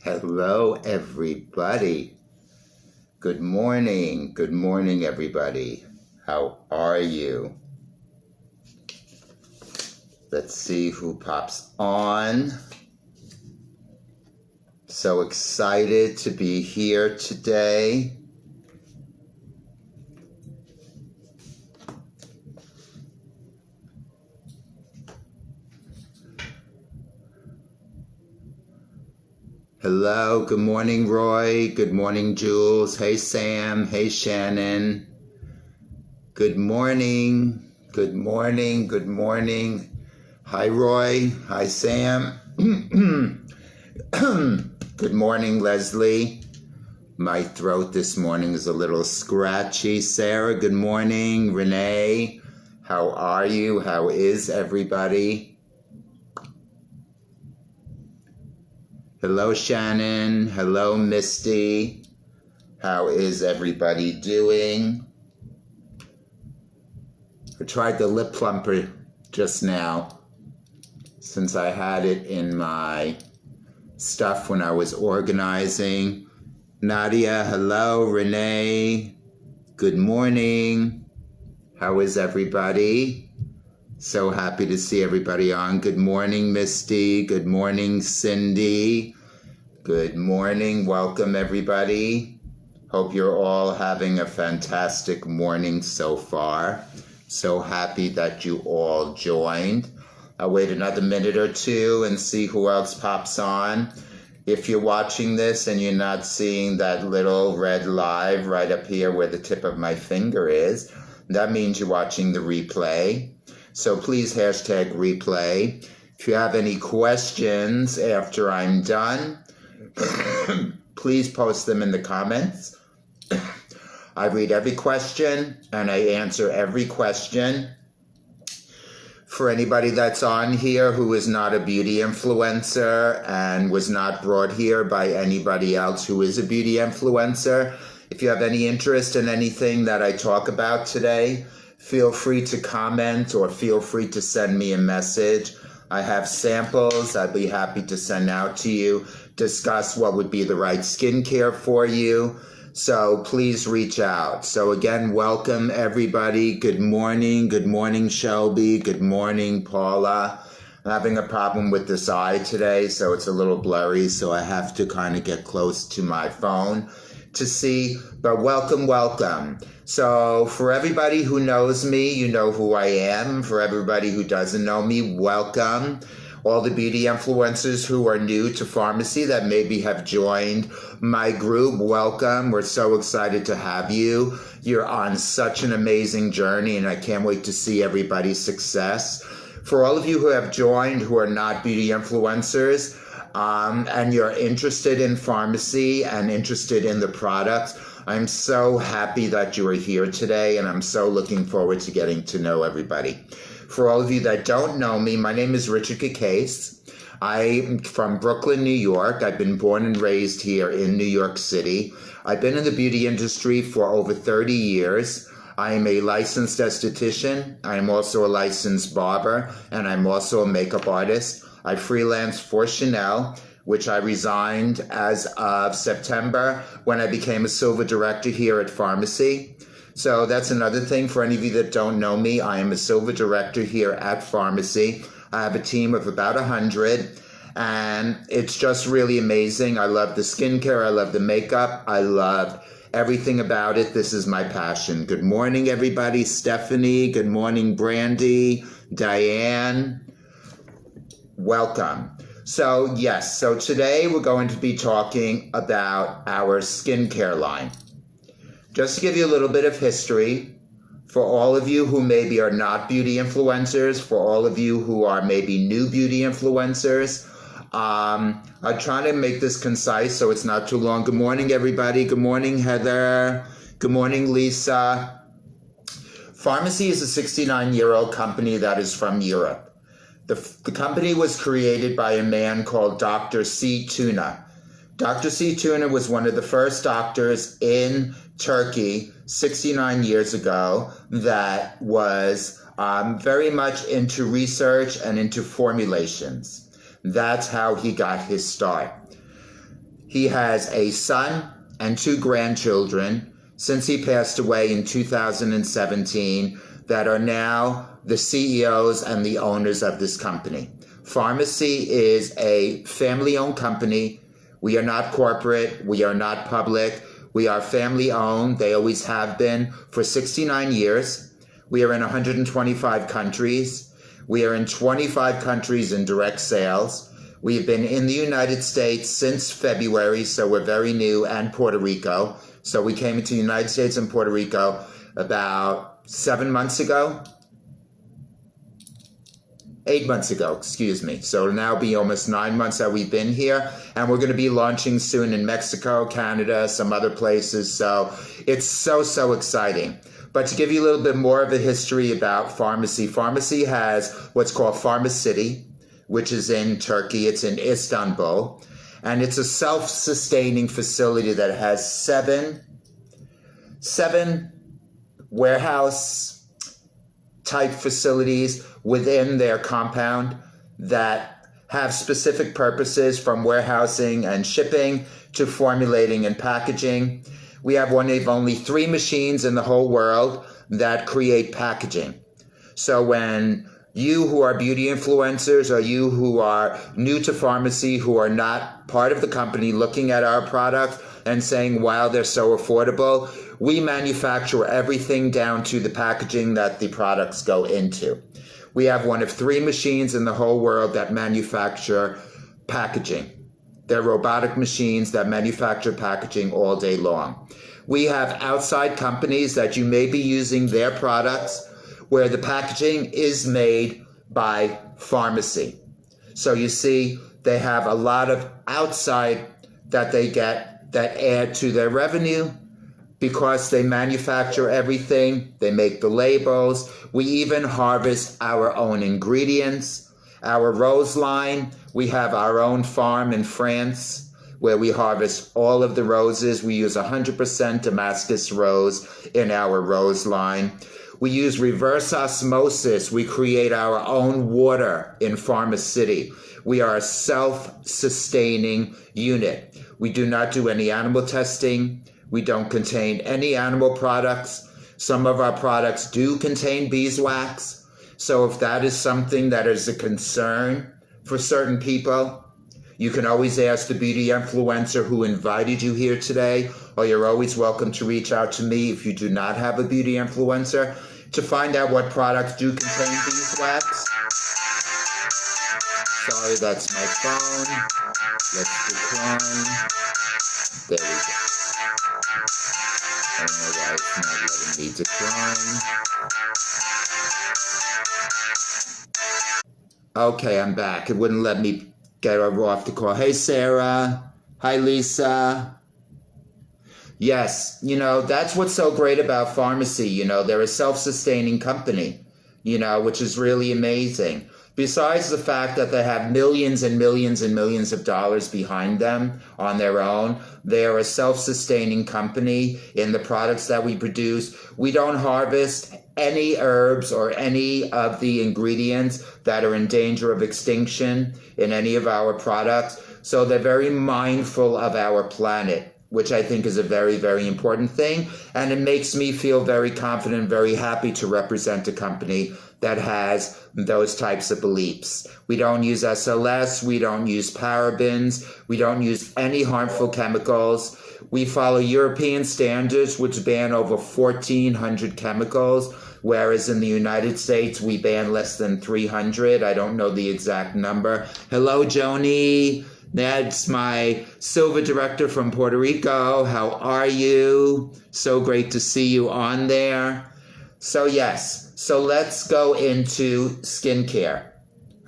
Hello, everybody. Good morning. Good morning, everybody. How are you? Let's see who pops on. So excited to be here today. Hello, good morning, Roy. Good morning, Jules. Hey, Sam. Hey, Shannon. Good morning. Good morning. Good morning. Hi, Roy. Hi, Sam. Good morning, Leslie. My throat this morning is a little scratchy. Sarah, good morning. Renee, how are you? How is everybody? Hello, Shannon. Hello, Misty. How is everybody doing? I tried the lip plumper just now since I had it in my stuff when I was organizing. Nadia, hello. Renee, good morning. How is everybody? So happy to see everybody on. Good morning, Misty. Good morning, Cindy. Good morning. Welcome, everybody. Hope you're all having a fantastic morning so far. So happy that you all joined. I'll wait another minute or two and see who else pops on. If you're watching this and you're not seeing that little red live right up here where the tip of my finger is, that means you're watching the replay. So please hashtag replay. If you have any questions after I'm done, please post them in the comments. I read every question and I answer every question. For anybody that's on here who is not a beauty influencer and was not brought here by anybody else who is a beauty influencer, if you have any interest in anything that I talk about today, feel free to comment or feel free to send me a message. I have samples I'd be happy to send out to you, discuss what would be the right skincare for you. So please reach out. So again, welcome everybody. Good morning. Good morning, Shelby. Good morning, Paula. I'm having a problem with this eye today, so it's a little blurry, so I have to kind of get close to my phone to see, but welcome, welcome. So for everybody who knows me, you know who I am. For everybody who doesn't know me, welcome. All the beauty influencers who are new to Farmasi that maybe have joined my group, welcome. We're so excited to have you. You're on such an amazing journey, and I can't wait to see everybody's success. For all of you who have joined who are not beauty influencers, and you're interested in Farmasi and interested in the products, I'm so happy that you are here today, and I'm so looking forward to getting to know everybody. For all of you that don't know me, my name is Richard Cacace. I'm from Brooklyn, New York. I've been born and raised here in New York City. I've been in the beauty industry for over 30 years. I am a licensed esthetician. I am also a licensed barber, and I'm also a makeup artist. I freelanced for Chanel, which I resigned as of September when I became a silver director here at Farmasi. So that's another thing for any of you that don't know me. I am a silver director here at Farmasi. I have a team of about 100, and it's just really amazing. I love the skincare. I love the makeup. I love everything about it. This is my passion. Good morning, everybody. Stephanie. Good morning, Brandy. Diane. Welcome. So yes, so today we're going to be talking about our skincare line. Just to give you a little bit of history, for all of you who maybe are not beauty influencers, for all of you who are maybe new beauty influencers, I'm trying to make this concise so it's not too long. Good morning, everybody. Good morning, Heather. Good morning, Lisa. Farmasi is a 69-year-old company that is from Europe. The company was created by a man called Dr. C. Tuna. Dr. C. Tuna was one of the first doctors in Turkey 69 years ago that was very much into research and into formulations. That's how he got his start. He has a son and 2 grandchildren since he passed away in 2017 that are now the CEOs and the owners of this company. Farmasi is a family-owned company. We are not corporate. We are not public. We are family-owned. They always have been for 69 years. We are in 125 countries. We are in 25 countries in direct sales. We have been in the United States since February, so we're very new, and Puerto Rico. So we came into the United States and Puerto Rico about 7 months ago. 8 months ago, excuse me. So it'll now be almost 9 months that we've been here. And we're going to be launching soon in Mexico, Canada, some other places. So it's so exciting. But to give you a little bit more of a history about Farmasi, Farmasi has what's called Farmasi, which is in Turkey. It's in Istanbul. And it's a self-sustaining facility that has seven warehouse type facilities within their compound that have specific purposes, from warehousing and shipping to formulating and packaging. We have one of only 3 machines in the whole world that create packaging. So when you who are beauty influencers, or you who are new to Farmasi, who are not part of the company, looking at our product and saying, wow, they're so affordable, we manufacture everything down to the packaging that the products go into. We have one of 3 machines in the whole world that manufacture packaging. They're robotic machines that manufacture packaging all day long. We have outside companies that you may be using their products where the packaging is made by Farmasi. So you see, they have a lot of outside that they get that add to their revenue, because they manufacture everything. They make the labels. We even harvest our own ingredients. Our rose line, we have our own farm in France where we harvest all of the roses. We use 100% Damascus rose in our rose line. We use reverse osmosis. We create our own water in Farmasi. We are a self-sustaining unit. We do not do any animal testing. We don't contain any animal products. Some of our products do contain beeswax. So if that is something that is a concern for certain people, you can always ask the beauty influencer who invited you here today, or you're always welcome to reach out to me if you do not have a beauty influencer to find out what products do contain beeswax. Sorry, that's my phone. Let's decline. There we go. I don't know why it's not letting me decline. Okay, I'm back. It wouldn't let me get off the call. Hey, Sarah. Hi, Lisa. Yes, that's what's so great about Farmasi. They're a self-sustaining company, which is really amazing. Besides the fact that they have millions and millions and millions of dollars behind them on their own, they are a self-sustaining company in the products that we produce. We don't harvest any herbs or any of the ingredients that are in danger of extinction in any of our products. So they're very mindful of our planet, which I think is a very, very important thing. And it makes me feel very confident, very happy to represent a company that has those types of beliefs. We don't use SLS, we don't use parabens, we don't use any harmful chemicals. We follow European standards, which ban over 1,400 chemicals, whereas in the United States, we ban less than 300. I don't know the exact number. Hello, Joni. That's my silver director from Puerto Rico. How are you? So great to see you on there. So yes, so let's go into skincare,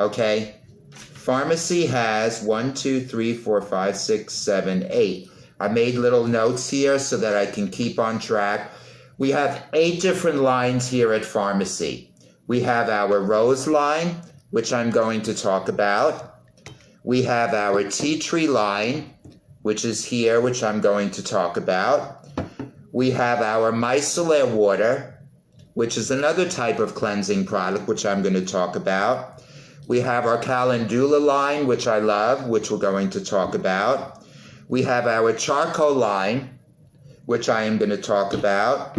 okay? Farmasi has 1, 2, 3, 4, 5, 6, 7, 8. I made little notes here so that I can keep on track. We have 8 different lines here at Farmasi. We have our rose line, which I'm going to talk about. We have our tea tree line, which is here, which I'm going to talk about. We have our micellar water, which is another type of cleansing product, which I'm going to talk about. We have our Calendula line, which I love, which we're going to talk about. We have our charcoal line, which I am going to talk about.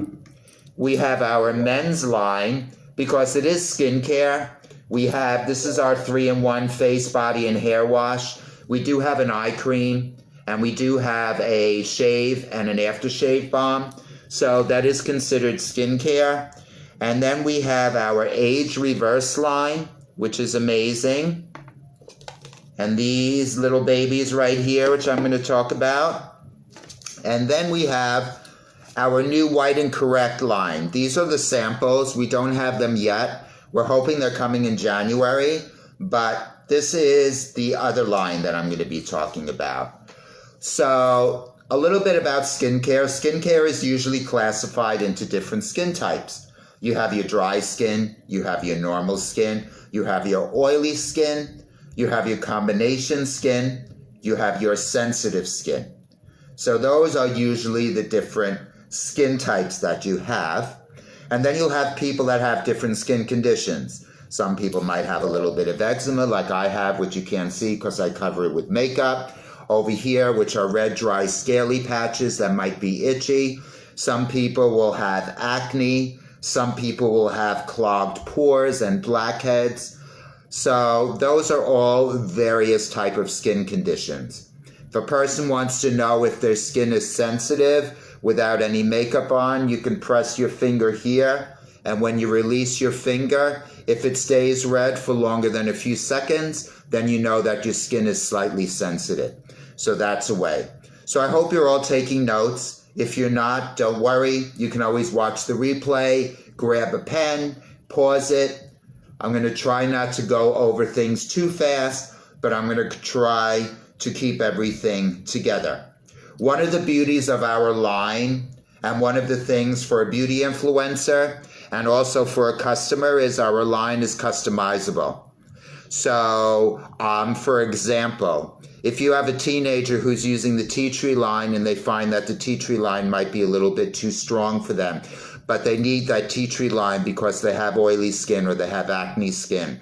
We have our men's line, because it is skincare. This is our 3-in-1 face, body, and hair wash. We do have an eye cream, and we do have a shave and an aftershave balm. So that is considered skincare. And then we have our age reverse line, which is amazing. And these little babies right here, which I'm going to talk about. And then we have our new White and Correct line. These are the samples. We don't have them yet. We're hoping they're coming in January, but this is the other line that I'm going to be talking about. So a little bit about skincare. Skincare is usually classified into different skin types. You have your dry skin, you have your normal skin, you have your oily skin, you have your combination skin, you have your sensitive skin. So those are usually the different skin types that you have. And then you'll have people that have different skin conditions. Some people might have a little bit of eczema like I have, which you can't see because I cover it with makeup. Over here, which are red, dry, scaly patches that might be itchy. Some people will have acne. Some people will have clogged pores and blackheads. So those are all various type of skin conditions. If a person wants to know if their skin is sensitive without any makeup on, you can press your finger here, and when you release your finger, if it stays red for longer than a few seconds, then you know that your skin is slightly sensitive. So that's a way. So I hope you're all taking notes. If you're not, don't worry. You can always watch the replay, grab a pen, pause it. I'm going to try not to go over things too fast, but I'm going to try to keep everything together. One of the beauties of our line, and one of the things for a beauty influencer and also for a customer, is our line is customizable. So, for example, if you have a teenager who's using the tea tree line and they find that the tea tree line might be a little bit too strong for them, but they need that tea tree line because they have oily skin or they have acne skin,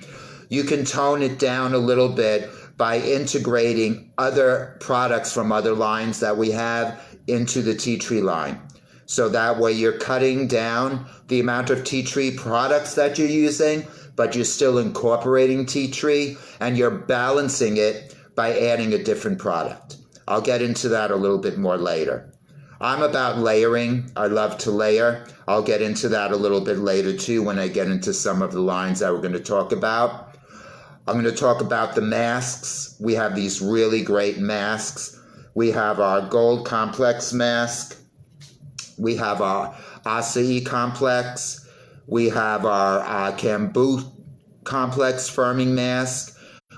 you can tone it down a little bit by integrating other products from other lines that we have into the tea tree line. So that way you're cutting down the amount of tea tree products that you're using, but you're still incorporating tea tree, and you're balancing it by adding a different product. I'll get into that a little bit more later. I'm about layering. I love to layer. I'll get into that a little bit later too when I get into some of the lines that we're going to talk about. I'm going to talk about the masks. We have these really great masks. We have our Gold Complex mask. We have our Acai Complex. We have our Camboot Complex Firming Mask.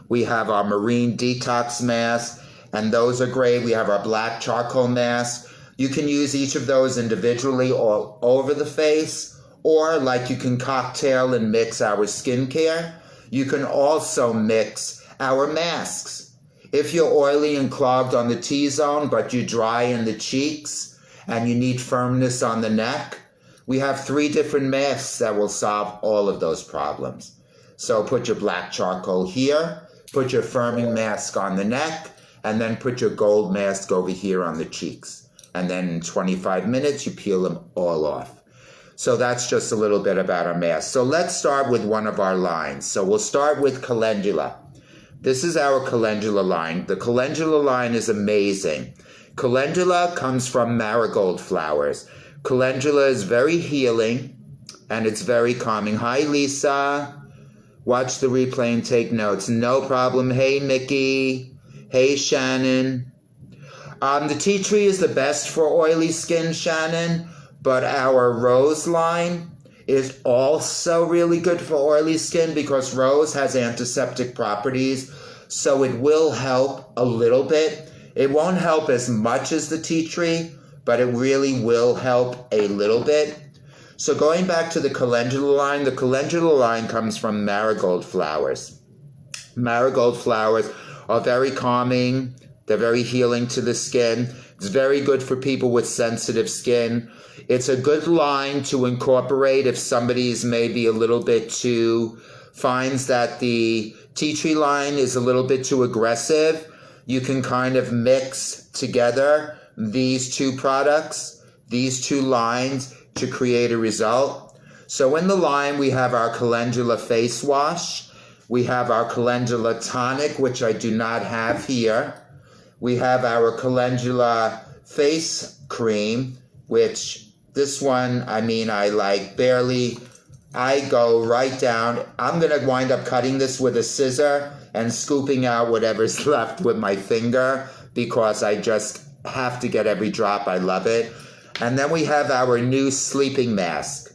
We have our Marine Detox Mask, and those are great. We have our Black Charcoal Mask. You can use each of those individually all over the face, or like you can cocktail and mix our skincare. You can also mix our masks. If you're oily and clogged on the T-zone, but you're dry in the cheeks, and you need firmness on the neck, we have 3 different masks that will solve all of those problems. So put your black charcoal here, put your firming mask on the neck, and then put your gold mask over here on the cheeks. And then in 25 minutes, you peel them all off. So that's just a little bit about our mask. So let's start with one of our lines. So we'll start with Calendula. This is our Calendula line. The Calendula line is amazing. Calendula comes from marigold flowers. Calendula is very healing, and it's very calming. Hi, Lisa. Watch the replay and take notes. No problem. Hey, Mickey. Hey, Shannon. The tea tree is the best for oily skin, Shannon, but our rose line is also really good for oily skin because rose has antiseptic properties, so it will help a little bit. It won't help as much as the tea tree, but it really will help a little bit. So going back to the Calendula line, the Calendula line comes from marigold flowers. Marigold flowers are very calming. They're very healing to the skin. It's very good for people with sensitive skin. It's a good line to incorporate if somebody's maybe a little bit too, finds that the tea tree line is a little bit too aggressive. you can kind of mix together these two products, these two lines, to create a result. So in the line, we have our Calendula face wash. We have our Calendula tonic, which I do not have here. We have our Calendula face cream, which this one, I mean, I like barely. I go right down. I'm going to wind up cutting this with a scissor and scooping out whatever's left with my finger because I just have to get every drop. I love it. And then we have our new sleeping mask.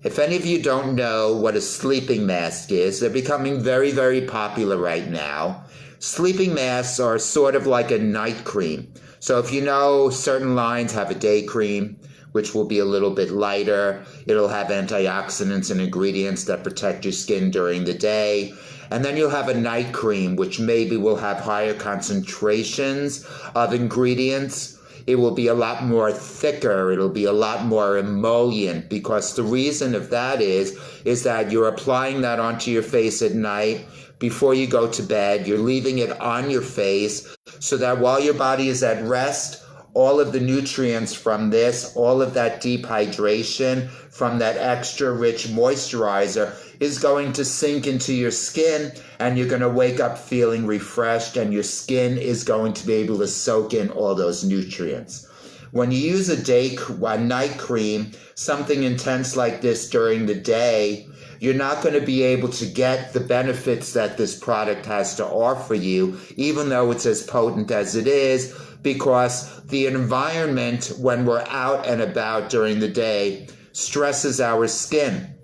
If any of you don't know what a sleeping mask is, they're becoming very, very popular right now. Sleeping masks are sort of like a night cream. So if you know, certain lines have a day cream, which will be a little bit lighter. It'll have antioxidants and ingredients that protect your skin during the day. And then you'll have a night cream, which maybe will have higher concentrations of ingredients. It will be a lot more thicker. It'll be a lot more emollient, because the reason of that is that you're applying that onto your face at night before you go to bed. You're leaving it on your face so that while your body is at rest, all of the nutrients from this, all of that deep hydration from that extra rich moisturizer is going to sink into your skin, and you're going to wake up feeling refreshed, and your skin is going to be able to soak in all those nutrients. When you use a night cream, something intense like this during the day, you're not going to be able to get the benefits that this product has to offer you, even though it's as potent as it is, because the environment when we're out and about during the day stresses our skin.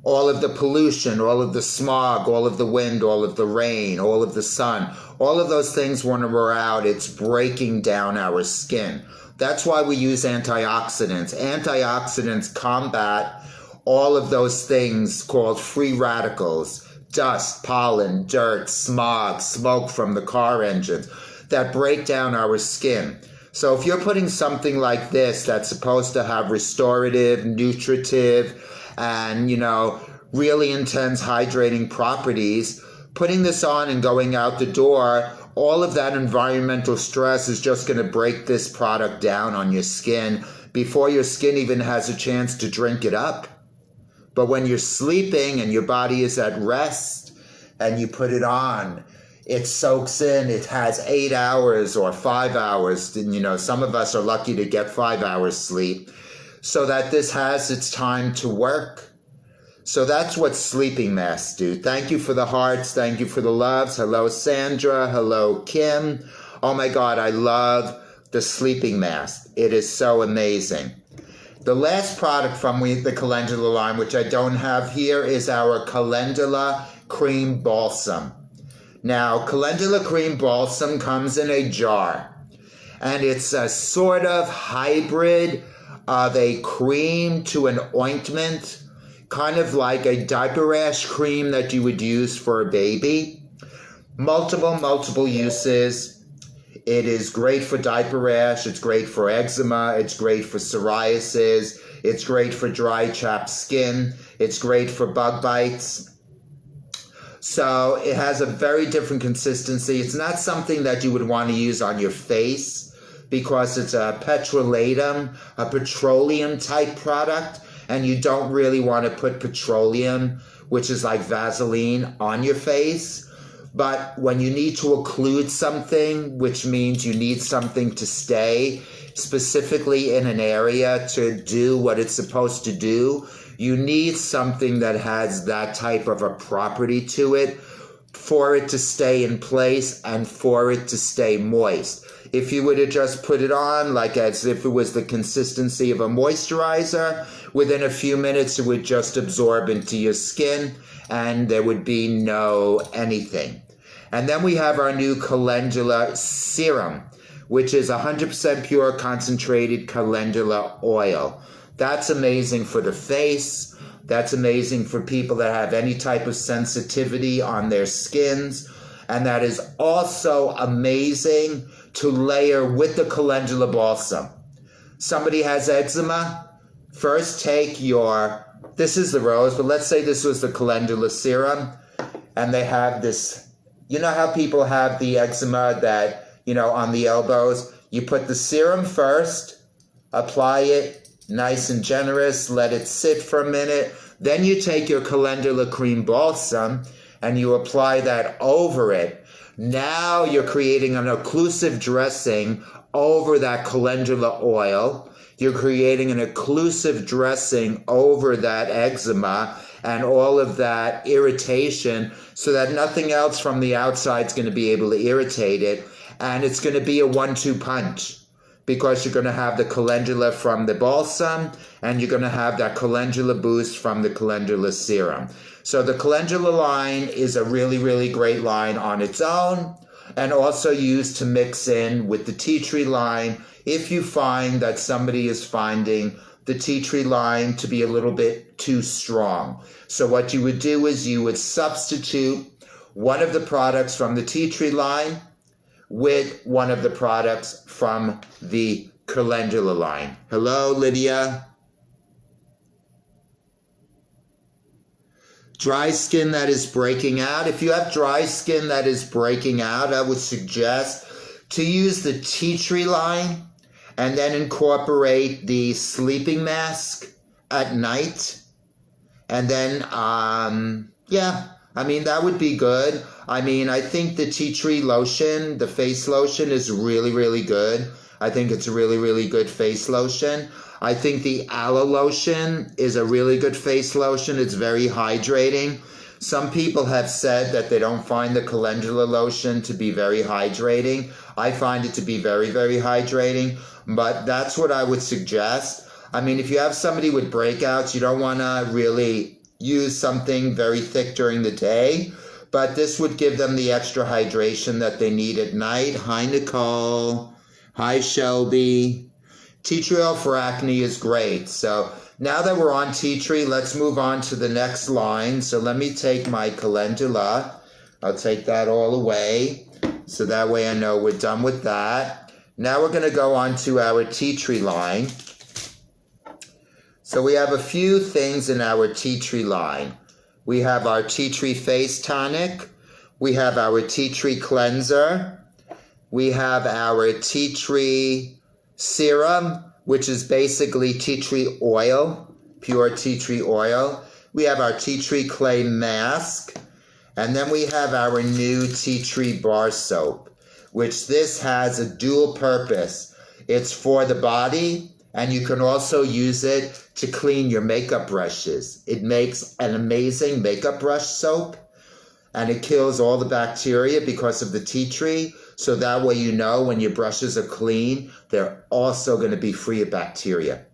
All of the pollution, all of the smog, all of the wind, all of the rain, all of the sun, all of those things when we're out, it's breaking down our skin. That's why we use antioxidants. Antioxidants combat all of those things called free radicals, dust, pollen, dirt, smog, smoke from the car engines that break down our skin. So if you're putting something like this that's supposed to have restorative, nutritive, and, really intense hydrating properties, putting this on and going out the door, all of that environmental stress is just going to break this product down on your skin before your skin even has a chance to drink it up. But when you're sleeping and your body is at rest and you put it on, it soaks in. It has 8 hours or 5 hours. Some of us are lucky to get 5 hours sleep, so that this has its time to work. So that's what sleeping masks do. Thank you for the hearts. Thank you for the loves. Hello, Sandra. Hello, Kim. Oh my God, I love the sleeping mask. It is so amazing. The last product from the Calendula line, which I don't have here, is our Calendula Cream Balsam. Now, Calendula Cream Balsam comes in a jar, and it's a sort of hybrid of a cream to an ointment, kind of like a diaper rash cream that you would use for a baby. Multiple uses. It is great for diaper rash. It's great for eczema. It's great for psoriasis. It's great for dry, chapped skin. It's great for bug bites. So it has a very different consistency. It's not something that you would want to use on your face because it's a petrolatum, a petroleum type product, and you don't really want to put petroleum, which is like Vaseline, on your face. But when you need to occlude something, which means you need something to stay specifically in an area to do what it's supposed to do, you need something that has that type of a property to it for it to stay in place and for it to stay moist. If you were to just put it on like as if it was the consistency of a moisturizer, within a few minutes it would just absorb into your skin and there would be no anything. And then we have our new Calendula Serum, which is 100% pure concentrated calendula oil. That's amazing for the face. That's amazing for people that have any type of sensitivity on their skins. And that is also amazing to layer with the Calendula Balsam. Somebody has eczema, first take this is the rose, but let's say this was the Calendula Serum, and they have this you know how people have the eczema that, on the elbows? You put the serum first, apply it nice and generous, let it sit for a minute. Then you take your Calendula cream balsam and you apply that over it. Now you're creating an occlusive dressing over that calendula oil. You're creating an occlusive dressing over that eczema and all of that irritation so that nothing else from the outside is going to be able to irritate it. And it's going to be a 1-2 punch because you're going to have the calendula from the balsam and you're going to have that calendula boost from the calendula serum. So the calendula line is a really, really great line on its own and also used to mix in with the tea tree line if you find that somebody is finding the tea tree line to be a little bit too strong. So what you would do is you would substitute one of the products from the tea tree line with one of the products from the calendula line. Hello, Lydia. Dry skin that is breaking out. If you have dry skin that is breaking out, I would suggest to use the tea tree line and then incorporate the sleeping mask at night. And then, that would be good. I think the tea tree lotion, the face lotion, is really, really good. I think it's a really, really good face lotion. I think the aloe lotion is a really good face lotion. It's very hydrating. Some people have said that they don't find the calendula lotion to be very hydrating. I find it to be very, very hydrating, but that's what I would suggest. If you have somebody with breakouts, you don't want to really use something very thick during the day, but this would give them the extra hydration that they need at night. Hi, Nicole. Hi, Shelby. Tea tree oil for acne is great. So now that we're on tea tree, let's move on to the next line. So let me take my calendula. I'll take that all away. So that way I know we're done with that. Now we're going to go on to our tea tree line. So we have a few things in our tea tree line. We have our tea tree face tonic. We have our tea tree cleanser. We have our tea tree serum, which is basically tea tree oil, pure tea tree oil. We have our tea tree clay mask. And then we have our new tea tree bar soap, which this has a dual purpose. It's for the body, and you can also use it to clean your makeup brushes. It makes an amazing makeup brush soap, and it kills all the bacteria because of the tea tree. So that way you know when your brushes are clean, they're also going to be free of bacteria,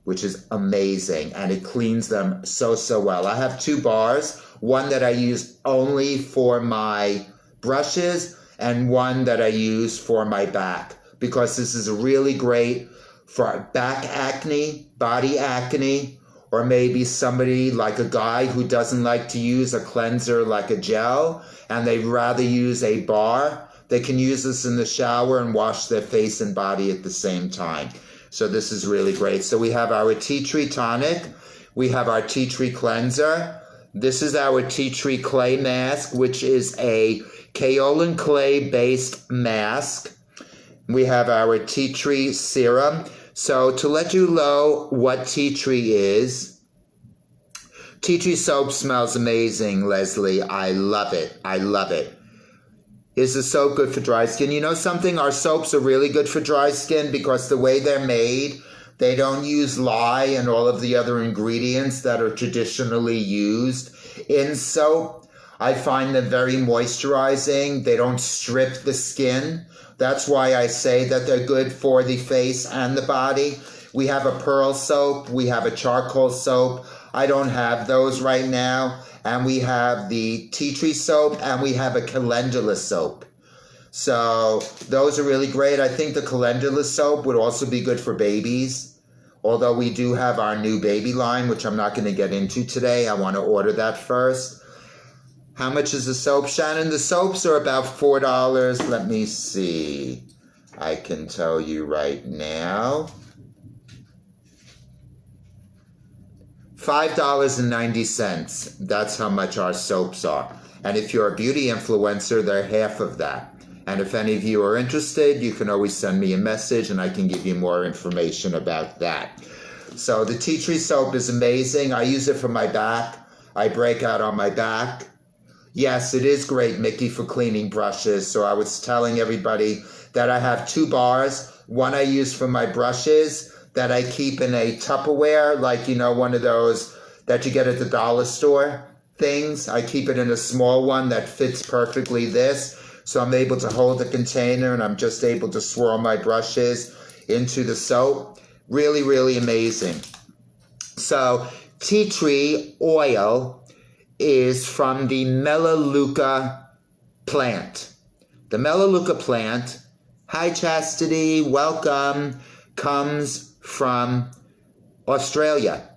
which is amazing. And it cleans them so, so well. I have 2 bars, one that I use only for my brushes and one that I use for my back, because this is really great for back acne, body acne, or maybe somebody like a guy who doesn't like to use a cleanser like a gel and they'd rather use a bar. They can use this in the shower and wash their face and body at the same time. So this is really great. So we have our tea tree tonic. We have our tea tree cleanser. This is our tea tree clay mask, which is a kaolin clay based mask. We have our tea tree serum. So to let you know what tea tree is, tea tree soap smells amazing, Leslie. I love it. I love it. Is the soap good for dry skin? You know something? Our soaps are really good for dry skin because the way they're made, they don't use lye and all of the other ingredients that are traditionally used in soap. I find them very moisturizing. They don't strip the skin. That's why I say that they're good for the face and the body. We have a pearl soap. We have a charcoal soap. I don't have those right now. And we have the tea tree soap, and we have a calendula soap. So those are really great. I think the calendula soap would also be good for babies. Although we do have our new baby line, which I'm not going to get into today. I want to order that first. How much is the soap, Shannon? The soaps are about $4. Let me see. I can tell you right now. $5.90. That's how much our soaps are. And if you're a beauty influencer, they're half of that. And if any of you are interested, you can always send me a message and I can give you more information about that. So the tea tree soap is amazing. I use it for my back. I break out on my back. Yes, it is great, Mickey, for cleaning brushes. So I was telling everybody that I have 2 bars. One I use for my brushes that I keep in a Tupperware, like, you know, one of those that you get at the dollar store things. I keep it in a small one that fits perfectly this. So I'm able to hold the container and I'm just able to swirl my brushes into the soap. Really, really amazing. So tea tree oil is from the Melaleuca plant. The Melaleuca plant, hi Chastity, welcome, comes from Australia.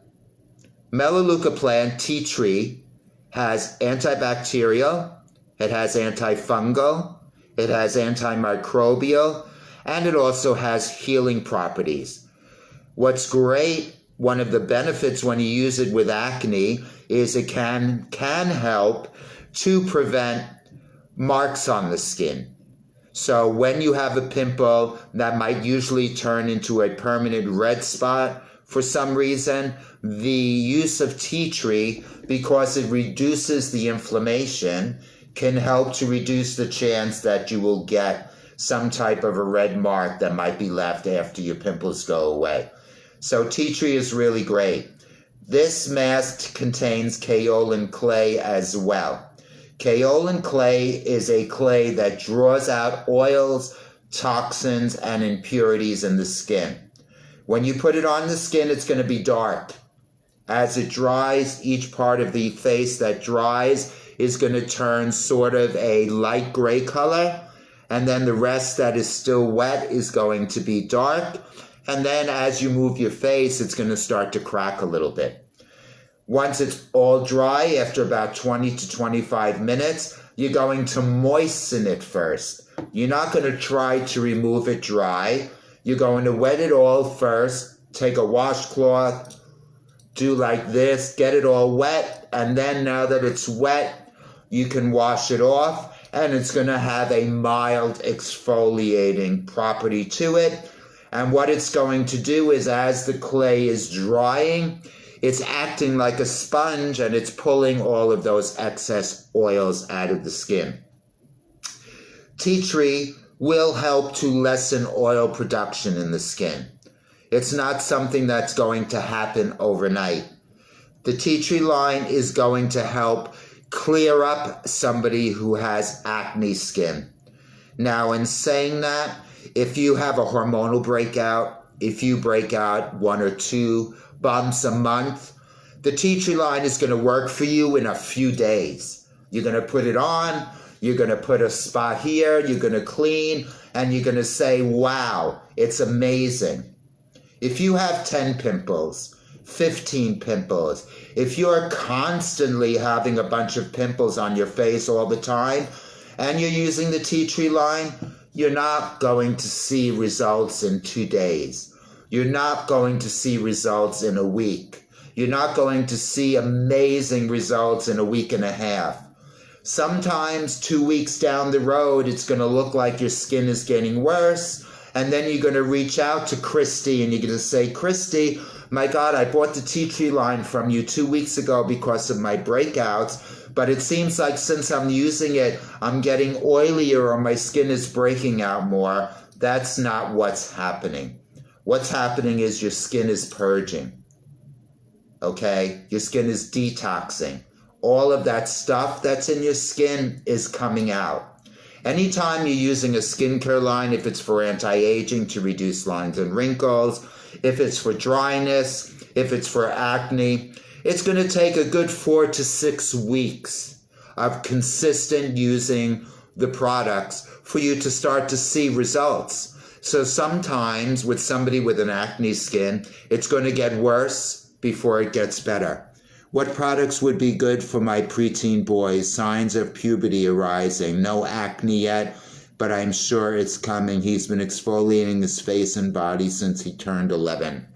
Melaleuca plant, tea tree, has antibacterial, it has antifungal, it has antimicrobial, and it also has healing properties. What's great, one of the benefits when you use it with acne is it can help to prevent marks on the skin. So when you have a pimple that might usually turn into a permanent red spot for some reason, the use of tea tree, because it reduces the inflammation, can help to reduce the chance that you will get some type of a red mark that might be left after your pimples go away. So tea tree is really great. This mask contains kaolin clay as well. Kaolin clay is a clay that draws out oils, toxins, and impurities in the skin. When you put it on the skin, it's going to be dark. As it dries, each part of the face that dries is going to turn sort of a light gray color, and then the rest that is still wet is going to be dark. And then as you move your face, it's going to start to crack a little bit. Once it's all dry, after about 20 to 25 minutes, you're going to moisten it first. You're not going to try to remove it dry. You're going to wet it all first, take a washcloth, do like this, get it all wet, and then now that it's wet, you can wash it off, and it's going to have a mild exfoliating property to it. And what it's going to do is, as the clay is drying, it's acting like a sponge and it's pulling all of those excess oils out of the skin. Tea tree will help to lessen oil production in the skin. It's not something that's going to happen overnight. The tea tree line is going to help clear up somebody who has acne skin. Now, in saying that, if you have a hormonal breakout, if you break out 1 or 2 bumps a month, the tea tree line is going to work for you in a few days. You're going to put it on, you're going to put a spot here, you're going to clean, and you're going to say, wow, it's amazing. If you have 10 pimples, 15 pimples, if you're constantly having a bunch of pimples on your face all the time, and you're using the tea tree line, you're not going to see results in 2 days. You're not going to see results in a week. You're not going to see amazing results in a week and a half. Sometimes 2 weeks down the road, it's going to look like your skin is getting worse. And then you're going to reach out to Christy and you're going to say, Christy, my God, I bought the tea tree line from you 2 weeks ago because of my breakouts. But it seems like since I'm using it, I'm getting oilier or my skin is breaking out more. That's not what's happening. What's happening is your skin is purging. Okay? Your skin is detoxing. All of that stuff that's in your skin is coming out. Anytime you're using a skincare line, if it's for anti-aging to reduce lines and wrinkles, if it's for dryness, if it's for acne, it's going to take a good 4 to 6 weeks of consistent using the products for you to start to see results. So sometimes with somebody with an acne skin, it's going to get worse before it gets better. What products would be good for my preteen boys? Signs of puberty arising. No acne yet, but I'm sure it's coming. He's been exfoliating his face and body since he turned 11.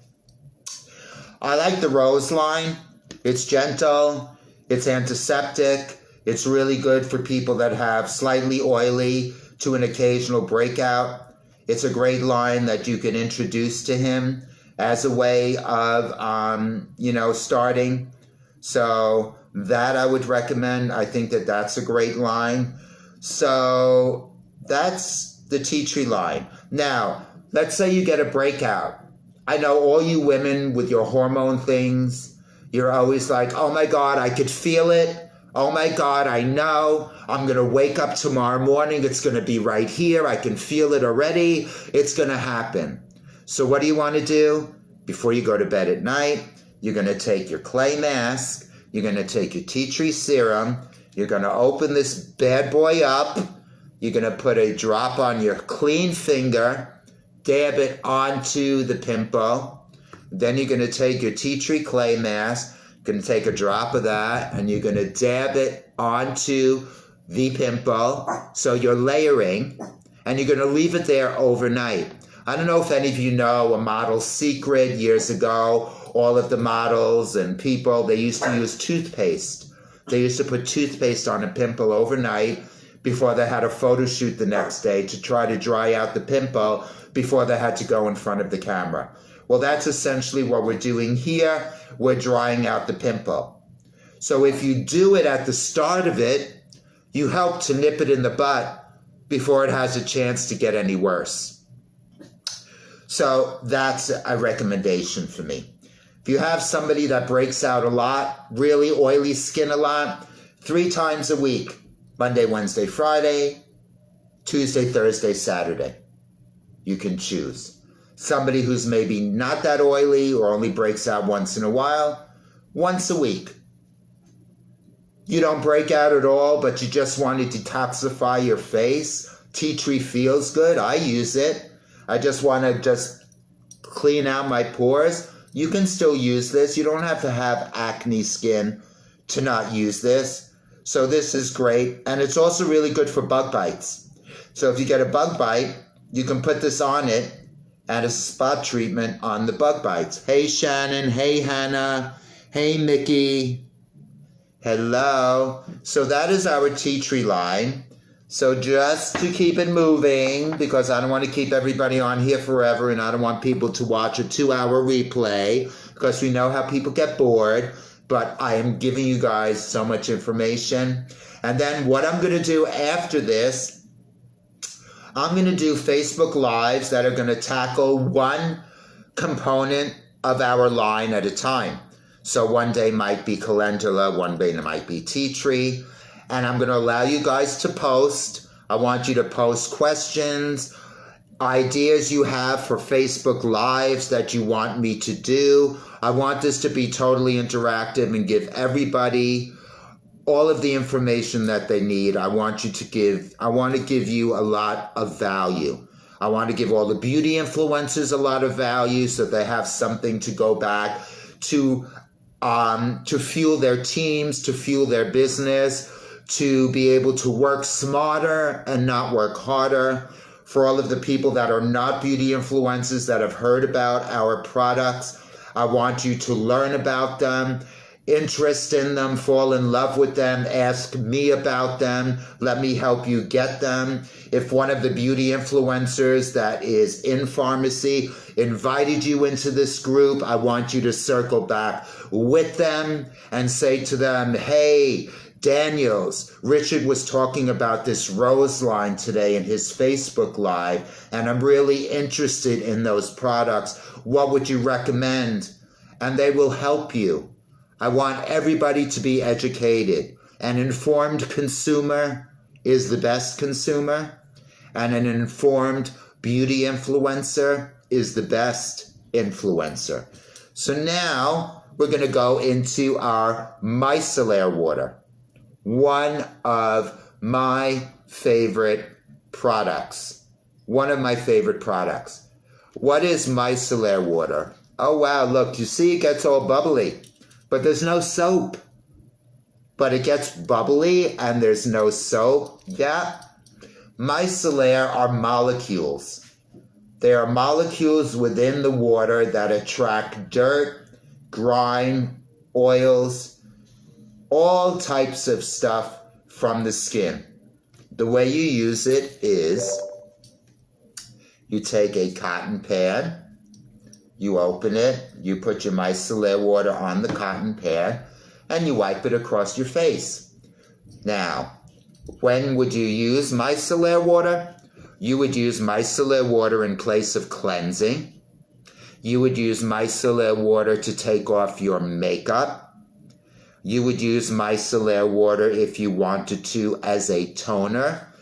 I like the Rose line. It's gentle. It's antiseptic. It's really good for people that have slightly oily to an occasional breakout. It's a great line that you can introduce to him as a way of, starting. So that I would recommend. I think that that's a great line. So that's the tea tree line. Now, let's say you get a breakout. I know all you women with your hormone things, you're always like, oh my God, I could feel it. Oh my God, I know. I'm going to wake up tomorrow morning. It's going to be right here. I can feel it already. It's going to happen. So what do you want to do? Before you go to bed at night, you're going to take your clay mask. You're going to take your tea tree serum. You're going to open this bad boy up. You're going to put a drop on your clean finger. Dab it onto the pimple. Then you're going to take your tea tree clay mask. You're going to take a drop of that and you're going to dab it onto the pimple. So you're layering and you're going to leave it there overnight. I don't know if any of you know a model's secret. Years ago, all of the models and people, they used to use toothpaste. They used to put toothpaste on a pimple overnight before they had a photo shoot the next day to try to dry out the pimple before they had to go in front of the camera. Well, that's essentially what we're doing here. We're drying out the pimple. So if you do it at the start of it, you help to nip it in the butt before it has a chance to get any worse. So that's a recommendation for me. If you have somebody that breaks out a lot, really oily skin a lot, 3 times a week, Monday, Wednesday, Friday, Tuesday, Thursday, Saturday. You can choose. Somebody who's maybe not that oily or only breaks out once in a while, once a week. You don't break out at all, but you just want to detoxify your face. Tea tree feels good. I use it. I just want to clean out my pores. You can still use this. You don't have to have acne skin to not use this. So this is great. And it's also really good for bug bites. So if you get a bug bite, you can put this on it and a spot treatment on the bug bites. Hey, Shannon. Hey, Hannah. Hey, Mickey. Hello. So that is our tea tree line. So just to keep it moving, because I don't want to keep everybody on here forever and I don't want people to watch a 2-hour replay because we know how people get bored, but I am giving you guys so much information. And then what I'm going to do after this, I'm going to do Facebook Lives that are going to tackle one component of our line at a time. So one day might be calendula, one day it might be tea tree. And I'm going to allow you guys to post. I want you to post questions, ideas you have for Facebook Lives that you want me to do. I want this to be totally interactive and give everybody all of the information that they need. I want to give you a lot of value. I want to give all the beauty influencers a lot of value so they have something to go back to fuel their teams, to fuel their business, to be able to work smarter and not work harder. For all of the people that are not beauty influencers that have heard about our products, I want you to learn about them, interest in them, fall in love with them, ask me about them, let me help you get them. If one of the beauty influencers that is in Farmasi invited you into this group, I want you to circle back with them and say to them, hey, Daniels, Richard was talking about this rose line today in his Facebook Live, and I'm really interested in those products. What would you recommend? And they will help you. I want everybody to be educated. An informed consumer is the best consumer, and an informed beauty influencer is the best influencer. So now we're going to go into our micellar water. One of my favorite products. One of my favorite products. What is micellar water? Oh, wow, look, you see it gets all bubbly, but there's no soap. But it gets bubbly and there's no soap. Yeah. Micellar are molecules. They are molecules within the water that attract dirt, grime, oils, all types of stuff from the skin. The way you use it is you take a cotton pad, you open it, you put your micellar water on the cotton pad, and you wipe it across your face. Now, when would you use micellar water? You would use micellar water in place of cleansing. You would use micellar water to take off your makeup. You would use micellar water if you wanted to as a toner.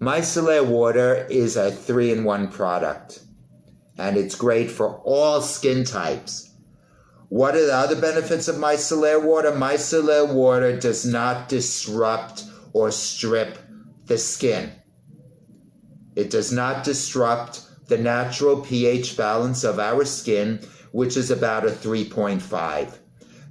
Micellar water is a 3-in-1 product, and it's great for all skin types. What are the other benefits of micellar water? Micellar water does not disrupt or strip the skin. It does not disrupt the natural pH balance of our skin, which is about a 3.5.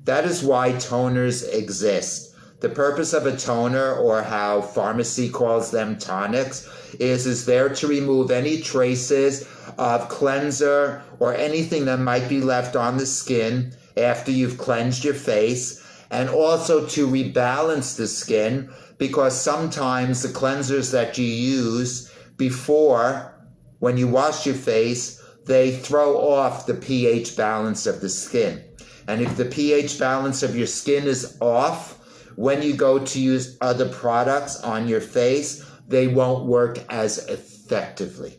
That is why toners exist. The purpose of a toner, or how Farmasi calls them tonics, is there to remove any traces of cleanser or anything that might be left on the skin after you've cleansed your face, and also to rebalance the skin, because sometimes the cleansers that you use before, when you wash your face, they throw off the pH balance of the skin. And if the pH balance of your skin is off, when you go to use other products on your face, they won't work as effectively.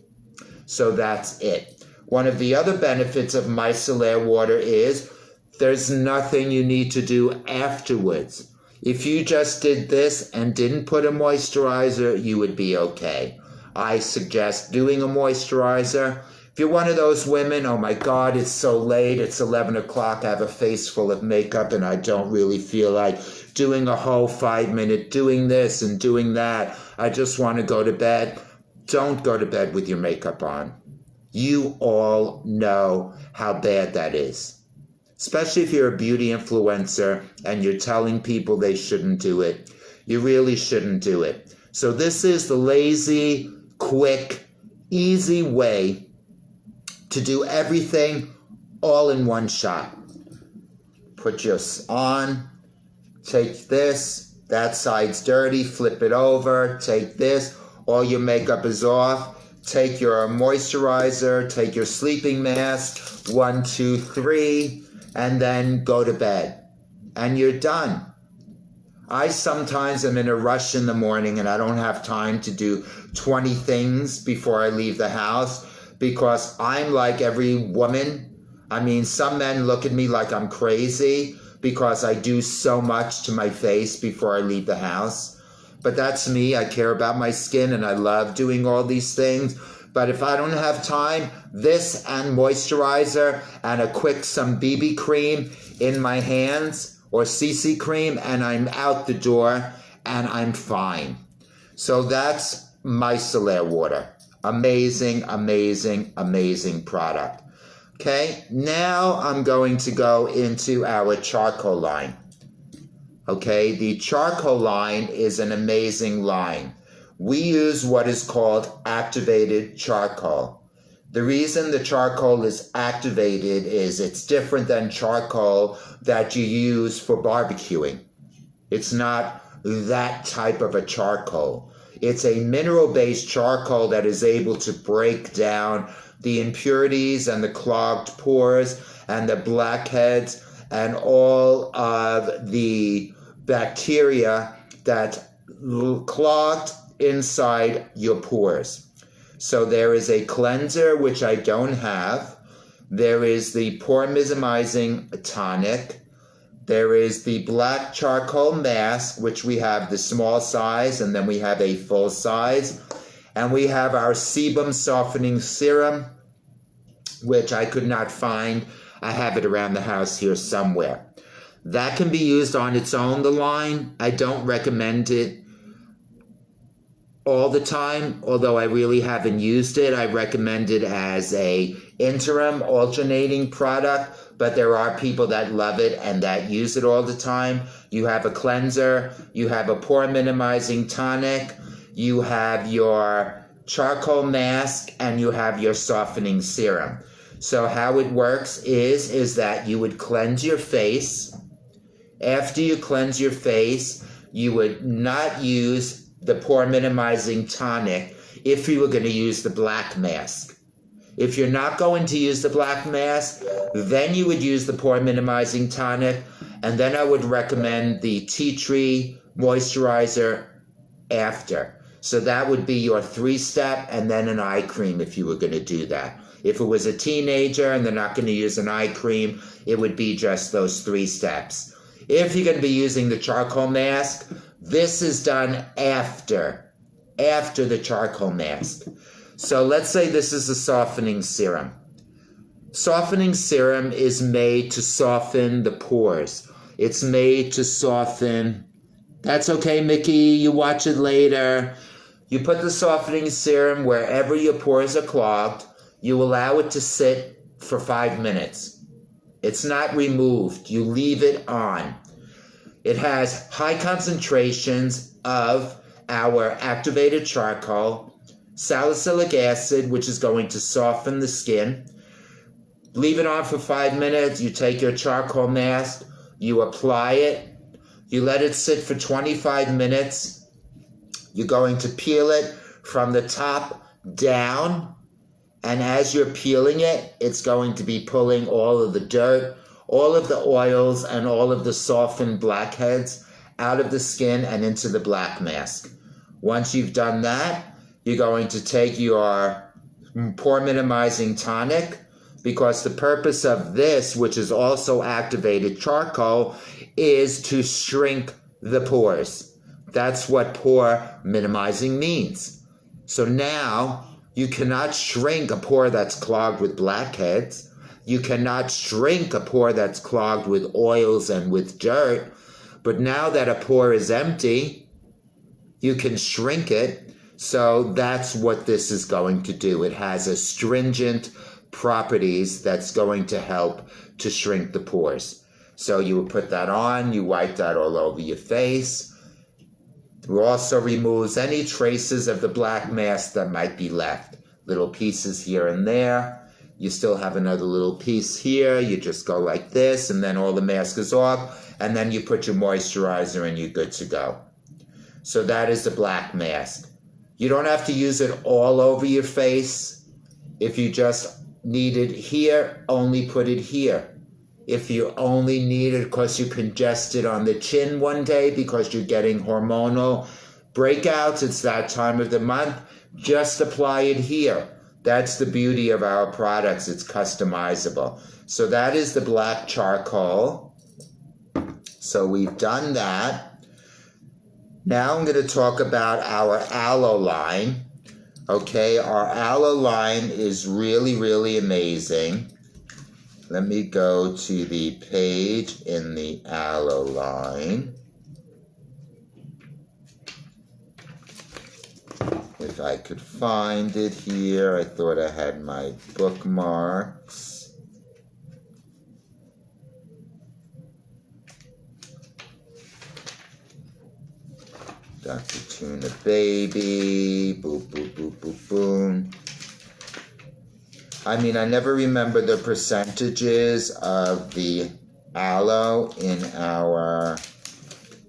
So that's it. One of the other benefits of micellar water is there's nothing you need to do afterwards. If you just did this and didn't put a moisturizer, you would be okay. I suggest doing a moisturizer. If you're one of those women, oh my God, it's so late, it's 11 o'clock, I have a face full of makeup and I don't really feel like doing a whole 5-minute doing this and doing that. I just want to go to bed. Don't go to bed with your makeup on. You all know how bad that is. Especially if you're a beauty influencer and you're telling people they shouldn't do it. You really shouldn't do it. So this is the lazy, quick, easy way to do everything all in one shot. Put yours on, take this, that side's dirty, flip it over, take this, all your makeup is off, take your moisturizer, take your sleeping mask, 1, 2, 3, and then go to bed. And you're done. I sometimes am in a rush in the morning and I don't have time to do 20 things before I leave the house, because I'm like every woman. I mean, some men look at me like I'm crazy because I do so much to my face before I leave the house. But that's me. I care about my skin and I love doing all these things. But if I don't have time, this and moisturizer and a quick some BB cream in my hands, or CC cream, and I'm out the door and I'm fine. So that's micellar water. Amazing, amazing, amazing product. Okay, now I'm going to go into our charcoal line. Okay, the charcoal line is an amazing line. We use what is called activated charcoal. The reason the charcoal is activated is it's different than charcoal that you use for barbecuing. It's not that type of a charcoal. It's a mineral-based charcoal that is able to break down the impurities and the clogged pores and the blackheads and all of the bacteria that clogged inside your pores. So there is a cleanser, which I don't have. There is the pore minimizing tonic. There is the black charcoal mask, which we have the small size, and then we have a full size. And we have our sebum softening serum, which I could not find. I have it around the house here somewhere. That can be used on its own, the line. I don't recommend it all the time, although I really haven't used it. I recommend it as a interim alternating product, but there are people that love it and that use it all the time. You have a cleanser, you have a pore minimizing tonic, you have your charcoal mask, and you have your softening serum. So how it works is that you would cleanse your face. After you cleanse your face, you would not use the pore minimizing tonic if you were going to use the black mask. If you're not going to use the black mask, then you would use the pore minimizing tonic, and then I would recommend the tea tree moisturizer after. So that would be your 3-step, and then an eye cream if you were going to do that. If it was a teenager and they're not going to use an eye cream, it would be just those 3 steps. If you're going to be using the charcoal mask, this is done after the charcoal mask. So let's say this is a softening serum. Softening serum is made to soften the pores. It's made to soften. That's okay, Mickey, you watch it later. You put the softening serum wherever your pores are clogged. You allow it to sit for 5 minutes. It's not removed. You leave it on. It has high concentrations of our activated charcoal, salicylic acid, which is going to soften the skin. Leave it on for 5 minutes. You take your charcoal mask, you apply it, you let it sit for 25 minutes. You're going to peel it from the top down, and as you're peeling it, it's going to be pulling all of the dirt, all of the oils, and all of the softened blackheads out of the skin and into the black mask. Once you've done that, you're going to take your pore minimizing tonic, because the purpose of this, which is also activated charcoal, is to shrink the pores. That's what pore minimizing means. So now you cannot shrink a pore that's clogged with blackheads. You cannot shrink a pore that's clogged with oils and with dirt. But now that a pore is empty, you can shrink it. So that's what this is going to do. It has astringent properties that's going to help to shrink the pores. So you would put that on, you wipe that all over your face. It also removes any traces of the black mask that might be left. Little pieces here and there. You still have another little piece here. You just go like this, and then all the mask is off, and then you put your moisturizer and you're good to go. So that is the black mask. You don't have to use it all over your face. If you just need it here, only put it here. If you only need it because you congested on the chin one day because you're getting hormonal breakouts, it's that time of the month, just apply it here. That's the beauty of our products. It's customizable. So that is the black charcoal. So we've done that. Now I'm going to talk about our aloe line. Okay, our aloe line is really, really amazing. Let me go to the page in the aloe line. If I could find it here, I thought I had my bookmarks. Dr. Tuna Baby, boop, boop, boop, boop, boom. I mean, I never remember the percentages of the aloe in our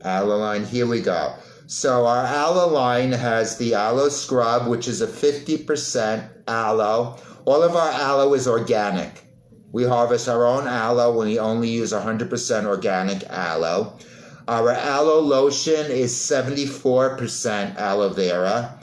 aloe line. Here we go. So our aloe line has the Aloe Scrub, which is a 50% aloe. All of our aloe is organic. We harvest our own aloe when we only use 100% organic aloe. Our aloe lotion is 74% aloe vera.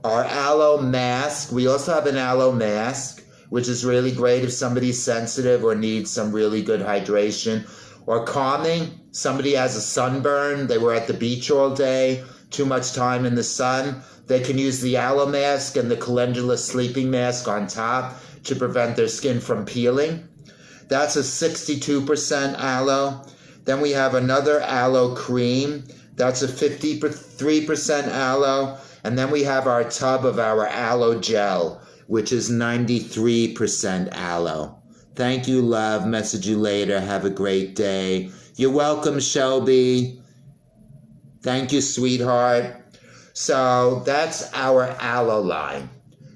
Our aloe mask, we also have an aloe mask, which is really great if somebody's sensitive or needs some really good hydration or calming. Somebody has a sunburn, they were at the beach all day, too much time in the sun. They can use the aloe mask and the Calendula sleeping mask on top to prevent their skin from peeling. That's a 62% aloe. Then we have another aloe cream. That's a 53% aloe. And then we have our tub of our aloe gel, which is 93% aloe. Thank you, love. Message you later. Have a great day. You're welcome, Shelby. Thank you, sweetheart. So that's our aloe line.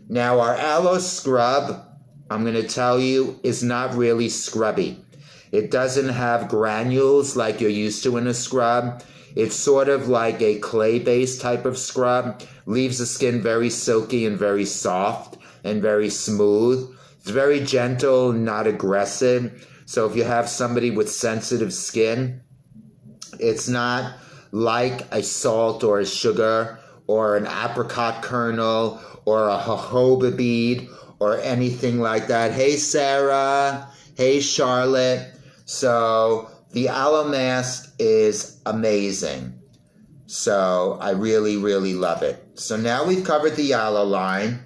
Now, our aloe scrub, I'm going to tell you, is not really scrubby. It doesn't have granules like you're used to in a scrub. It's sort of like a clay-based type of scrub. Leaves the skin very silky and very soft and very smooth. It's very gentle, not aggressive. So if you have somebody with sensitive skin, it's not like a salt or a sugar or an apricot kernel or a jojoba bead or anything like that. Hey, Sarah. Hey, Charlotte. So the aloe mask is amazing. So I really, really love it. So now we've covered the aloe line.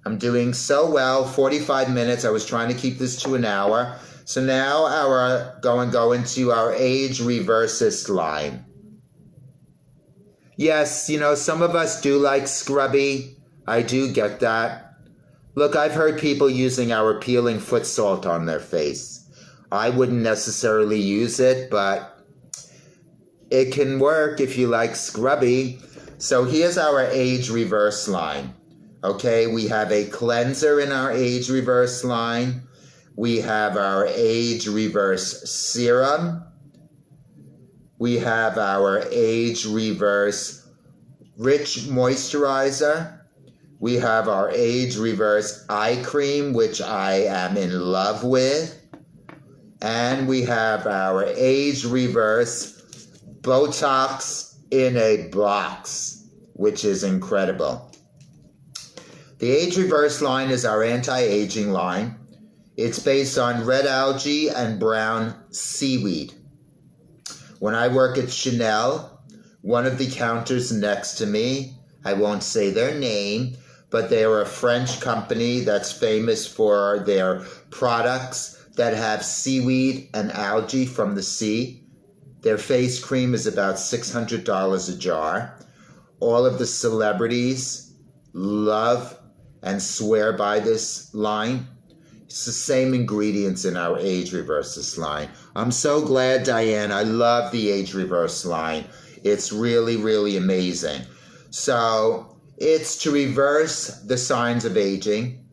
I'm doing so well, 45 minutes. I was trying to keep this to an hour. So now go into our age reversist line. Yes, you know, some of us do like scrubby. I do get that. Look, I've heard people using our peeling foot salt on their face. I wouldn't necessarily use it, but it can work if you like scrubby. So here's our age reverse line. Okay, we have a cleanser in our age reverse line. We have our age reverse serum. We have our age reverse rich moisturizer. We have our age reverse eye cream, which I am in love with. And we have our age reverse Botox in a box, which is incredible. The age reverse line is our anti-aging line. It's based on red algae and brown seaweed. When I work at Chanel, one of the counters next to me, I won't say their name, but they are a French company that's famous for their products that have seaweed and algae from the sea. Their face cream is about $600 a jar. All of the celebrities love and swear by this line. It's the same ingredients in our age reverse line. I'm so glad, Diane. I love the age reverse line. It's really, really amazing. So it's to reverse the signs of aging,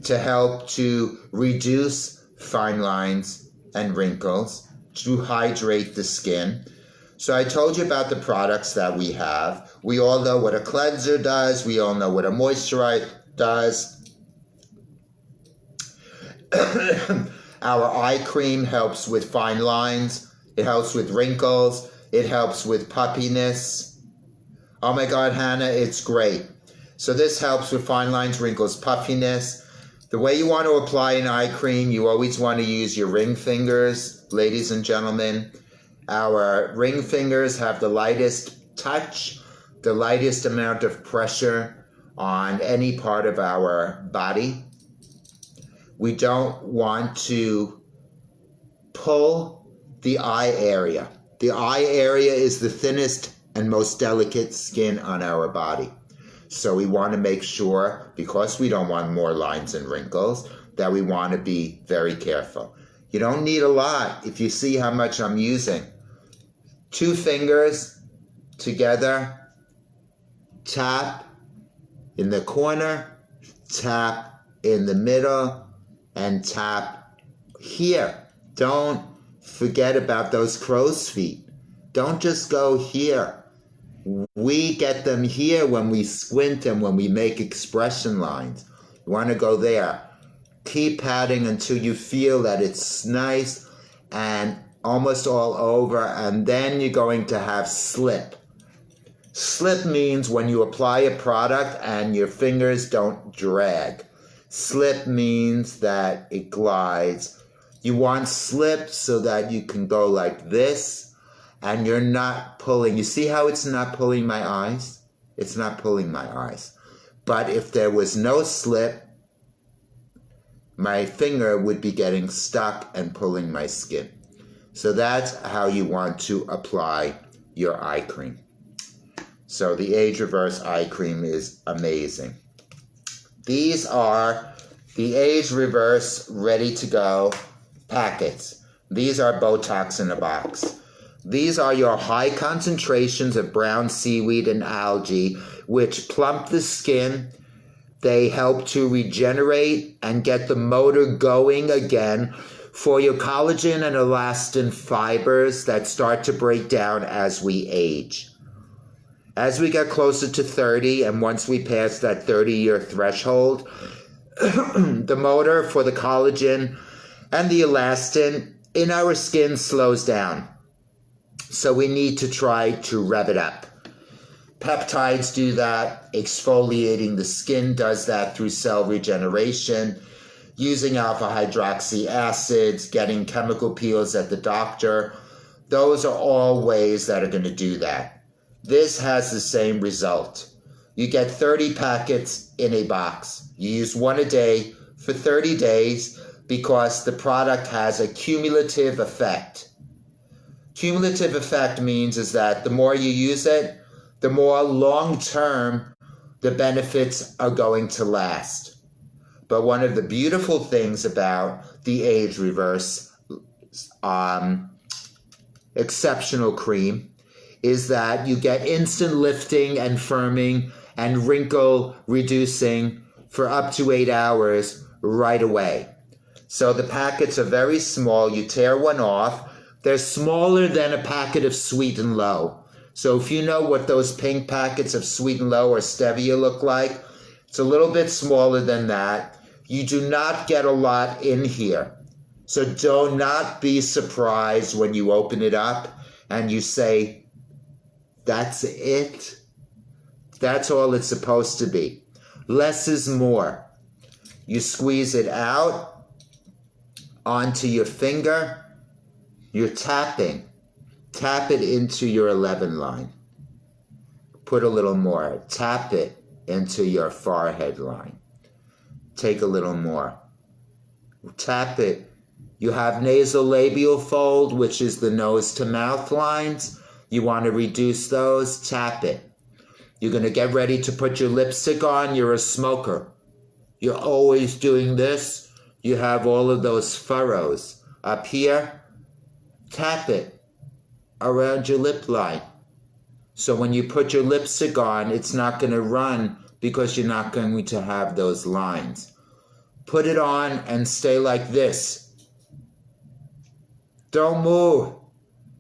to help to reduce fine lines and wrinkles, to hydrate the skin. So I told you about the products that we have. We all know what a cleanser does. We all know what a moisturizer does. Our eye cream helps with fine lines. It helps with wrinkles. It helps with puppiness. Oh my God, Hannah, it's great. So this helps with fine lines, wrinkles, puffiness. The way you want to apply an eye cream, you always want to use your ring fingers, ladies and gentlemen. Our ring fingers have the lightest touch, the lightest amount of pressure on any part of our body. We don't want to pull the eye area. The eye area is the thinnest and most delicate skin on our body. So we want to make sure, because we don't want more lines and wrinkles, that we want to be very careful. You don't need a lot if you see how much I'm using. 2 fingers together, tap in the corner, tap in the middle, and tap here. Don't forget about those crow's feet. Don't just go here. We get them here when we squint and when we make expression lines. You want to go there. Keep patting until you feel that it's nice and almost all over, and then you're going to have slip. Slip means when you apply a product and your fingers don't drag. Slip means that it glides. You want slip so that you can go like this and you're not pulling. You see how it's not pulling my eyes? It's not pulling my eyes. But if there was no slip, my finger would be getting stuck and pulling my skin. So that's how you want to apply your eye cream. So the Age Reverse eye cream is amazing. These are the Age Reverse ready to go packets. These are Botox in a box. These are your high concentrations of brown seaweed and algae, which plump the skin. They help to regenerate and get the motor going again for your collagen and elastin fibers that start to break down as we age. As we get closer to 30, and once we pass that 30-year threshold, the motor for the collagen and the elastin in our skin slows down. So we need to try to rev it up. Peptides do that. Exfoliating the skin does that through cell regeneration. Using alpha hydroxy acids, getting chemical peels at the doctor. Those are all ways that are going to do that. This has the same result. You get 30 packets in a box. You use one a day for 30 days because the product has a cumulative effect. Cumulative effect means is that the more you use it, the more long-term the benefits are going to last. But one of the beautiful things about the Age Reverse exceptional cream is that you get instant lifting and firming and wrinkle reducing for up to 8 hours right away. So the packets are very small. You tear one off. They're smaller than a packet of Sweet and Low. So if you know what those pink packets of Sweet and Low or Stevia look like, it's a little bit smaller than that. You do not get a lot in here. So do not be surprised when you open it up and you say, that's it. That's all it's supposed to be. Less is more. You squeeze it out onto your finger. You're tapping. Tap it into your 11 line. Put a little more. Tap it into your forehead line. Take a little more. Tap it. You have nasolabial fold, which is the nose to mouth lines. You want to reduce those, tap it. You're going to get ready to put your lipstick on. You're a smoker. You're always doing this. You have all of those furrows up here. Tap it around your lip line. So when you put your lipstick on, it's not going to run because you're not going to have those lines. Put it on and stay like this. Don't move.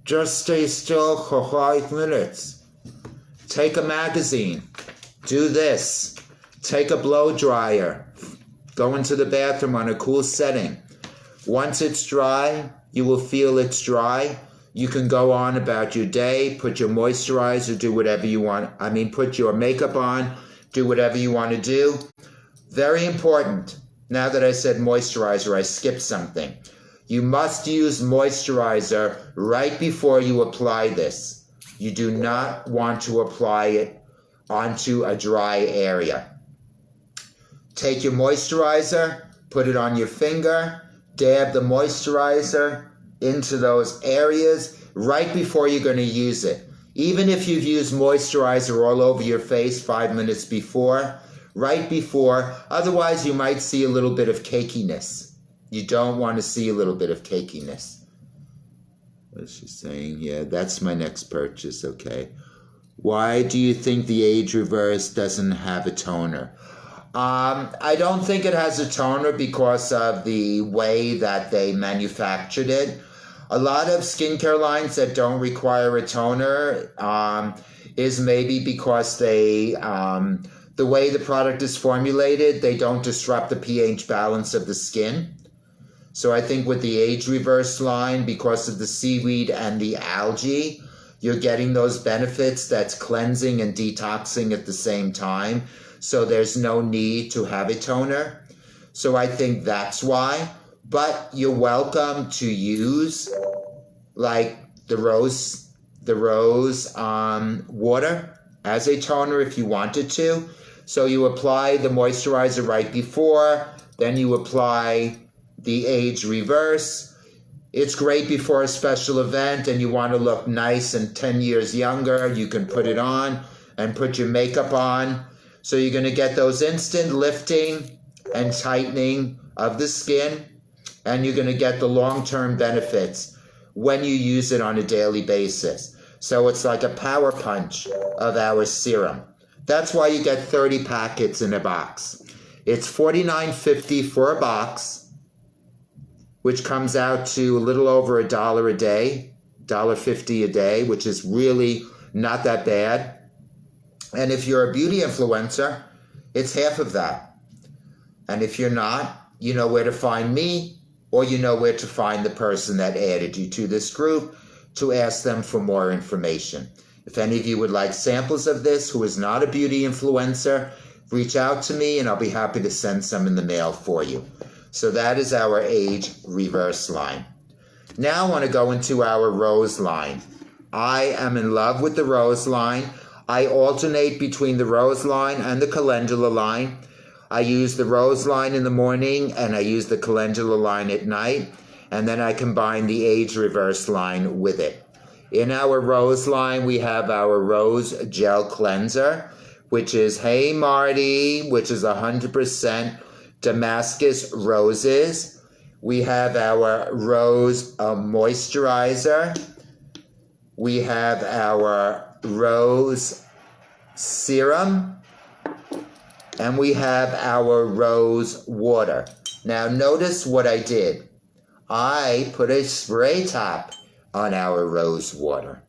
Just stay still for 5 minutes. Take a magazine. Do this. Take a blow dryer. Go into the bathroom on a cool setting. Once it's dry, you will feel it's dry. You can go on about your day, put your moisturizer, do whatever you want. Put your makeup on, do whatever you want to do. Very important. Now that I said moisturizer, I skipped something. You must use moisturizer right before you apply this. You do not want to apply it onto a dry area. Take your moisturizer, put it on your finger, dab the moisturizer into those areas right before you're going to use it. Even if you've used moisturizer all over your face 5 minutes before, right before, otherwise you might see a little bit of cakiness. You don't want to see a little bit of cakiness. What's she saying? Yeah, that's my next purchase, okay. Why do you think the Age Reverse doesn't have a toner? I don't think it has a toner because of the way that they manufactured it. A lot of skincare lines that don't require a toner is maybe because they, the way the product is formulated, they don't disrupt the pH balance of the skin. So I think with the Age Reverse line, because of the seaweed and the algae, you're getting those benefits that's cleansing and detoxing at the same time. So there's no need to have a toner. So I think that's why. But you're welcome to use like the rose water as a toner if you wanted to. So you apply the moisturizer right before, then you apply the Age Reverse. It's great before a special event and you want to look nice and 10 years younger. You can put it on and put your makeup on. So you're going to get those instant lifting and tightening of the skin, and you're going to get the long-term benefits when you use it on a daily basis. So it's like a power punch of our serum. That's why you get 30 packets in a box. It's $49.50 for a box. which comes out to a little over $1 a day, $1.50 a day, which is really not that bad. And if you're a beauty influencer, it's half of that. And if you're not, you know where to find me, or you know where to find the person that added you to this group to ask them for more information. If any of you would like samples of this who is not a beauty influencer, reach out to me and I'll be happy to send some in the mail for you. So that is our age reverse line. Now I want to go into our rose line. I am in love with the rose line. I alternate between the rose line and the calendula line. I use the rose line in the morning and I use the calendula line at night. And then I combine the age reverse line with it. In our rose line, we have our rose gel cleanser, which is Hey Marty, which is 100% Damascus roses. We have our rose moisturizer. We have our rose serum. And we have our rose water. Now notice what I did. I put a spray top on our rose water.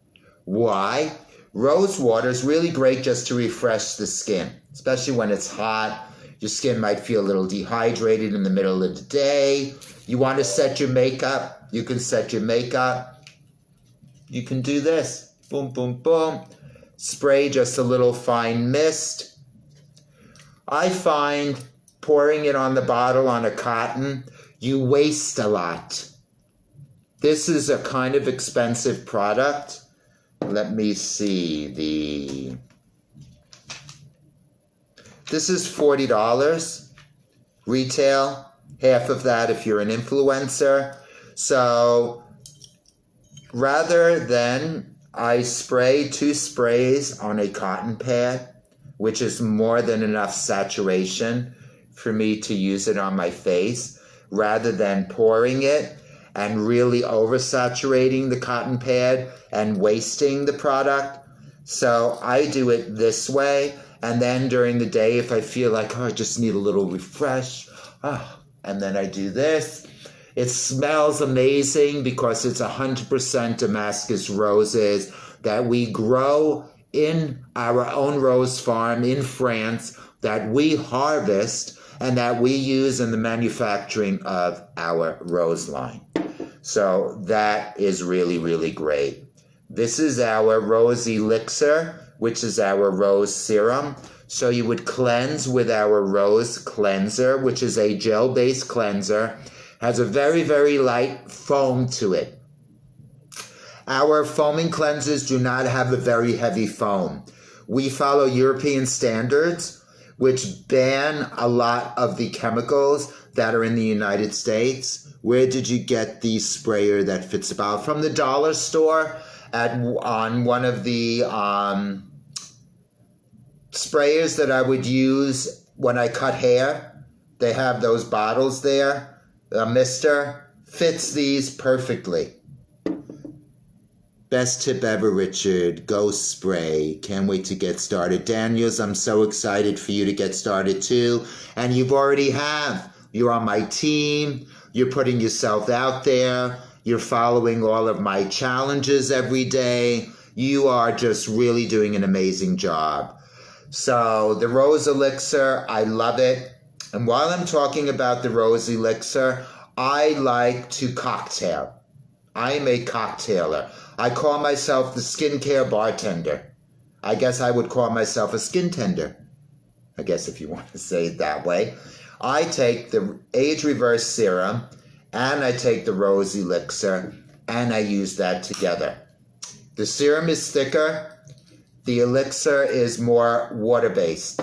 Why? Rose water is really great just to refresh the skin, especially when it's hot. Your skin might feel a little dehydrated in the middle of the day. You want to set your makeup, you can set your makeup. You can do this. Boom, boom, boom. Spray just a little fine mist. I find pouring it on the bottle on a cotton, you waste a lot. This is a kind of expensive product. Let me see. This is $40 retail, half of that if you're an influencer. So rather than I spray 2 sprays on a cotton pad, which is more than enough saturation for me to use it on my face, rather than pouring it and really oversaturating the cotton pad and wasting the product. So I do it this way, and then during the day, if I feel like, I just need a little refresh, and then I do this. It smells amazing because it's 100% Damascus roses that we grow in our own rose farm in France, that we harvest and that we use in the manufacturing of our rose line. So that is really, really great. This is our rose elixir, which is our rose serum. So you would cleanse with our rose cleanser, which is a gel-based cleanser, has a very, very light foam to it. Our foaming cleansers do not have a very heavy foam. We follow European standards, which ban a lot of the chemicals that are in the United States. Where did you get the sprayer that fits about? From the dollar store on one of the sprayers that I would use when I cut hair. They have those bottles there. A mister fits these perfectly. Best tip ever, Richard. Go spray. Can't wait to get started. Daniels, I'm so excited for you to get started too. And you've already have. You're on my team. You're putting yourself out there. You're following all of my challenges every day. You are just really doing an amazing job. So the Rose Elixir, I love it. And while I'm talking about the Rose Elixir, I like to cocktail. I am a cocktailer. I call myself the skincare bartender. I guess I would call myself a skin tender. I guess if you want to say it that way. I take the age reverse serum and I take the rose elixir and I use that together. The serum is thicker. The elixir is more water-based.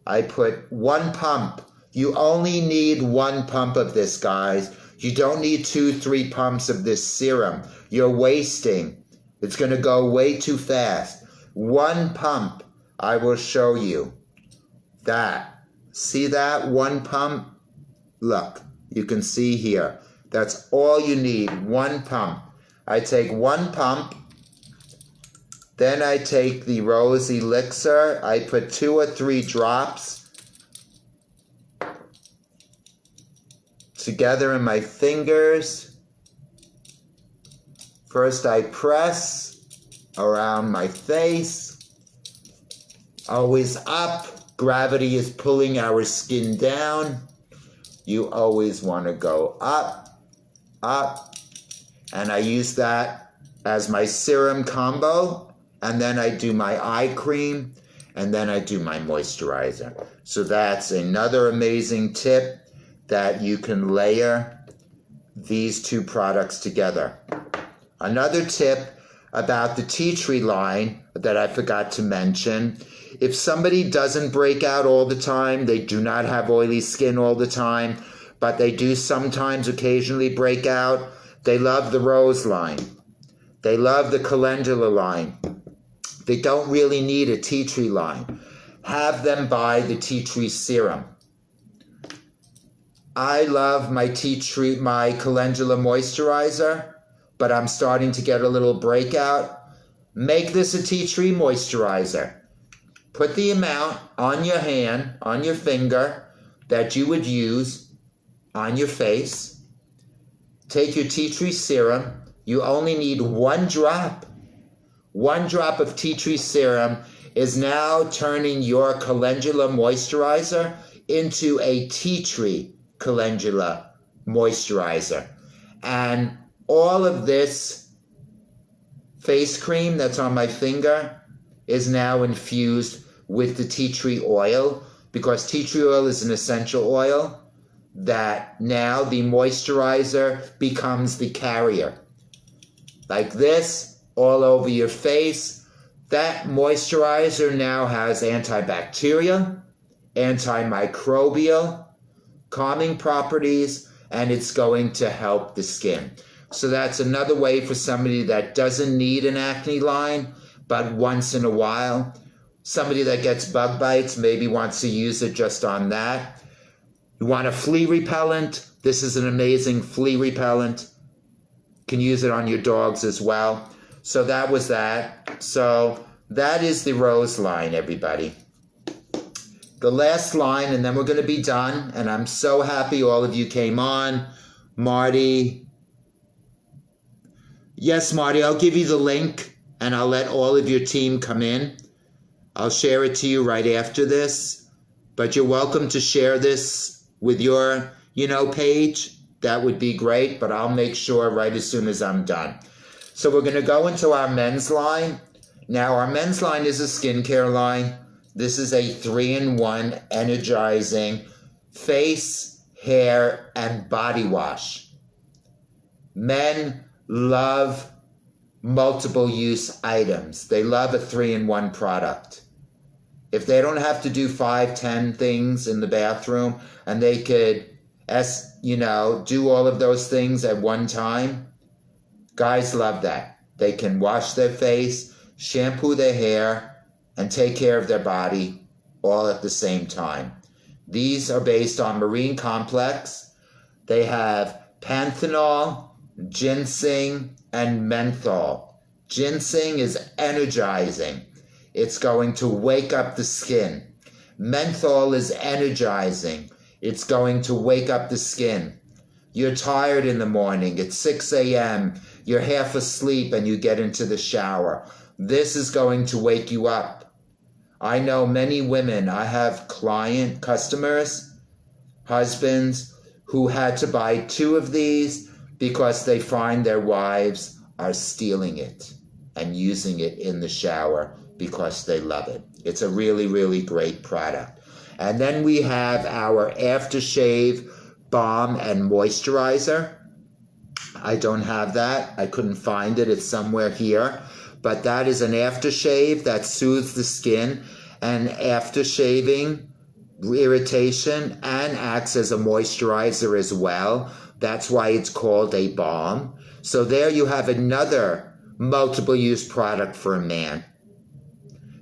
I put 1 pump. You only need 1 pump of this, guys. You don't need 2-3 pumps of this serum. You're wasting. It's going to go way too fast. 1 pump. I will show you that. See that? 1 pump? Look, you can see here. That's all you need, 1 pump. I take 1 pump. Then I take the rose elixir. I put 2 or 3 drops. together in my fingers. First I press around my face, always up. Gravity is pulling our skin down. You always want to go up, up. And I use that as my serum combo. And then I do my eye cream. And then I do my moisturizer. So that's another amazing tip, that you can layer these two products together. Another tip about the tea tree line that I forgot to mention. If somebody doesn't break out all the time, they do not have oily skin all the time, but they do sometimes occasionally break out, they love the rose line. They love the calendula line. They don't really need a tea tree line. Have them buy the tea tree serum. I love my my calendula moisturizer, but I'm starting to get a little breakout. Make this a tea tree moisturizer. Put the amount on your hand, on your finger, that you would use on your face. Take your tea tree serum. You only need 1 drop. 1 drop of tea tree serum is now turning your calendula moisturizer into a tea tree calendula moisturizer. And all of this face cream that's on my finger is now infused with the tea tree oil, because tea tree oil is an essential oil that now the moisturizer becomes the carrier. Like this, all over your face. That moisturizer now has antibacterial, antimicrobial, calming properties, and it's going to help the skin. So that's another way for somebody that doesn't need an acne line, but once in a while, somebody that gets bug bites maybe wants to use it just on that. You want a flea repellent? This is an amazing flea repellent. You can use it on your dogs as well. So that was that. So that is the rose line, everybody. The last line, and then we're going to be done. And I'm so happy all of you came on. Marty. Yes, Marty, I'll give you the link and I'll let all of your team come in. I'll share it to you right after this. But you're welcome to share this with your, page. That would be great, but I'll make sure right as soon as I'm done. So we're going to go into our men's line. Now, our men's line is a skincare line. This is a 3-in-1 energizing face, hair, and body wash. Men love multiple use items. They love a 3-in-1 product. If they don't have to do 5, 10 things in the bathroom and they could, do all of those things at one time, guys love that. They can wash their face, shampoo their hair, and take care of their body all at the same time. These are based on marine complex. They have panthenol, ginseng, and menthol. Ginseng is energizing. It's going to wake up the skin. Menthol is energizing. It's going to wake up the skin. You're tired in the morning. It's 6 a.m. You're half asleep and you get into the shower. This is going to wake you up. I know many women. I have customers, husbands, who had to buy 2 of these because they find their wives are stealing it and using it in the shower because they love it. It's a really, really great product. And then we have our Aftershave Balm and Moisturizer. I don't have that. I couldn't find it. It's somewhere here. But that is an aftershave that soothes the skin and after shaving irritation and acts as a moisturizer as well. That's why it's called a balm. So there you have another multiple use product for a man.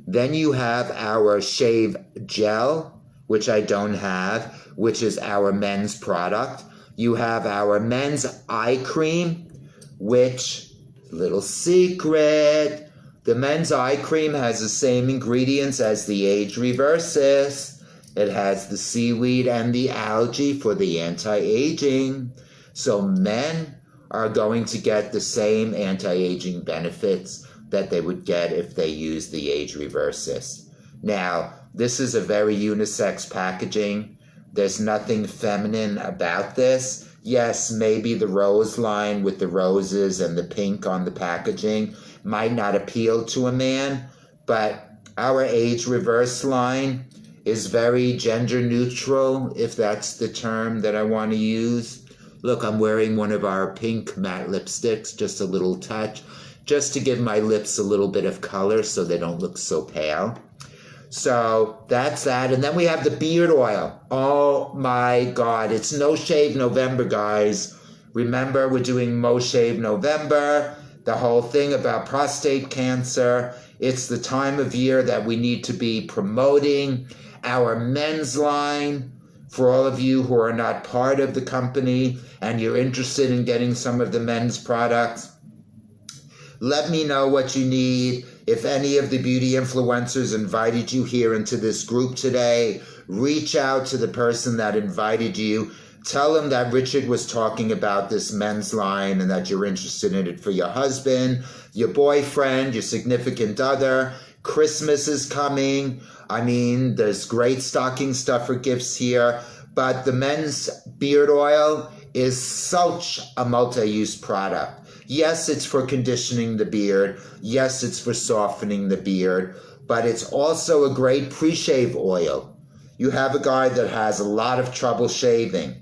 Then you have our shave gel, which I don't have, which is our men's product. You have our men's eye cream, which, little secret, the men's eye cream has the same ingredients as the Age Reversus. It has the seaweed and the algae for the anti-aging. So men are going to get the same anti-aging benefits that they would get if they use the Age Reversis. Now, this is a very unisex packaging. There's nothing feminine about this. Yes, maybe the rose line with the roses and the pink on the packaging might not appeal to a man, but our Age Reverse line is very gender neutral, if that's the term that I want to use. Look, I'm wearing one of our pink matte lipsticks, just a little touch, just to give my lips a little bit of color so they don't look so pale. So that's that. And then we have the beard oil. Oh my God, it's No Shave November, guys. Remember, we're doing No Shave November, the whole thing about prostate cancer. It's the time of year that we need to be promoting our men's line. For all of you who are not part of the company and you're interested in getting some of the men's products, let me know what you need. If any of the beauty influencers invited you here into this group today, reach out to the person that invited you. Tell them that Richard was talking about this men's line and that you're interested in it for your husband, your boyfriend, your significant other. Christmas is coming. I mean, there's great stocking stuffer gifts here, but the men's beard oil is such a multi-use product. Yes, it's for conditioning the beard. Yes, it's for softening the beard, but it's also a great pre-shave oil. You have a guy that has a lot of trouble shaving.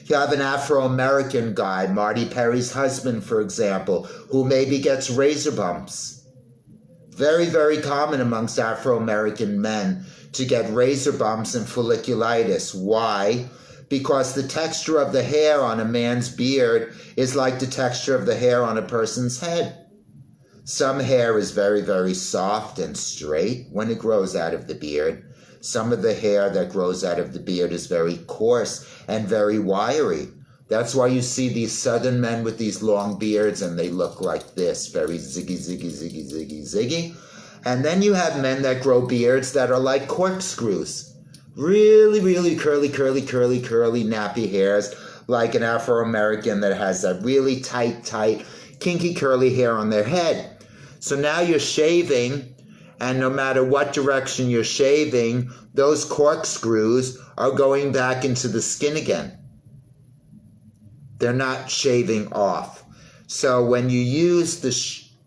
You have an Afro-American guy, Marty Perry's husband, for example, who maybe gets razor bumps. Very, very common amongst Afro-American men to get razor bumps and folliculitis. Why? Because the texture of the hair on a man's beard is like the texture of the hair on a person's head. Some hair is very, very soft and straight when it grows out of the beard. Some of the hair that grows out of the beard is very coarse and very wiry. That's why you see these southern men with these long beards and they look like this, very ziggy, ziggy, ziggy, ziggy, ziggy. And then you have men that grow beards that are like corkscrews. Really, really curly, curly, curly, curly, nappy hairs, like an Afro-American that has that really tight, kinky, curly hair on their head. So now you're shaving, and no matter what direction you're shaving, those corkscrews are going back into the skin again. They're not shaving off. So when you use the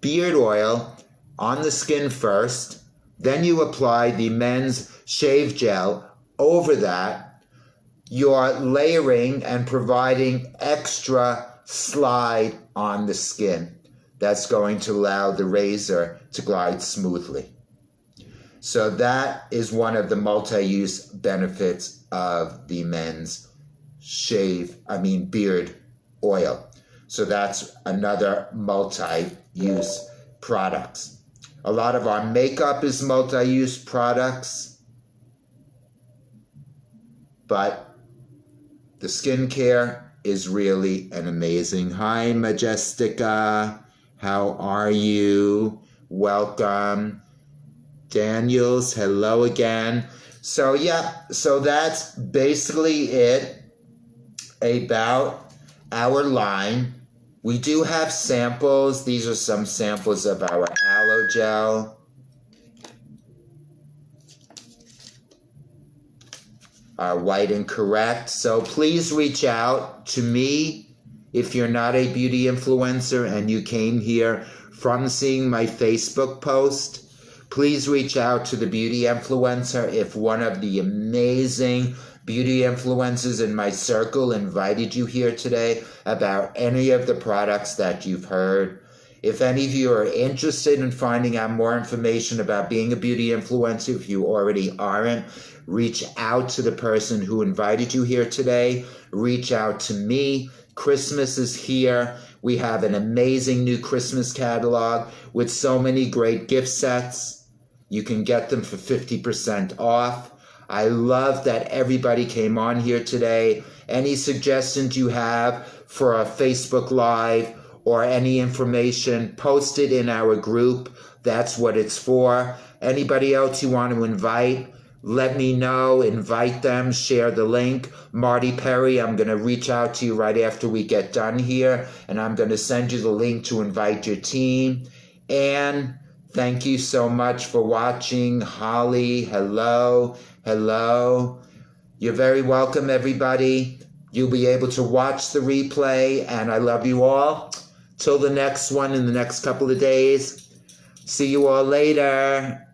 beard oil on the skin first, then you apply the men's shave gel over that, you're layering and providing extra slide on the skin. That's going to allow the razor to glide smoothly. So that is one of the multi-use benefits of the men's beard oil. So that's another multi-use products. A lot of our makeup is multi-use products, but the skincare is really an amazing. Hi, Majestica. How are you? Welcome. Daniels, hello again. So that's basically it about our line. We do have samples. These are some samples of our aloe gel. Our White and Correct. So please reach out to me if you're not a beauty influencer and you came here from seeing my Facebook post. Please reach out to the beauty influencer if one of the amazing beauty influencers in my circle invited you here today about any of the products that you've heard. If any of you are interested in finding out more information about being a beauty influencer, if you already aren't, reach out to the person who invited you here today. Reach out to me. Christmas is here. We have an amazing new Christmas catalog with so many great gift sets. You can get them for 50% off. I love that everybody came on here today. Any suggestions you have for a Facebook Live or any information, post it in our group. That's what it's for. Anybody else you want to invite, let me know, invite them, share the link. Marty Perry, I'm going to reach out to you right after we get done here, and I'm going to send you the link to invite your team. And thank you so much for watching. Holly, hello, hello. You're very welcome, everybody. You'll be able to watch the replay, and I love you all. Till the next one in the next couple of days. See you all later.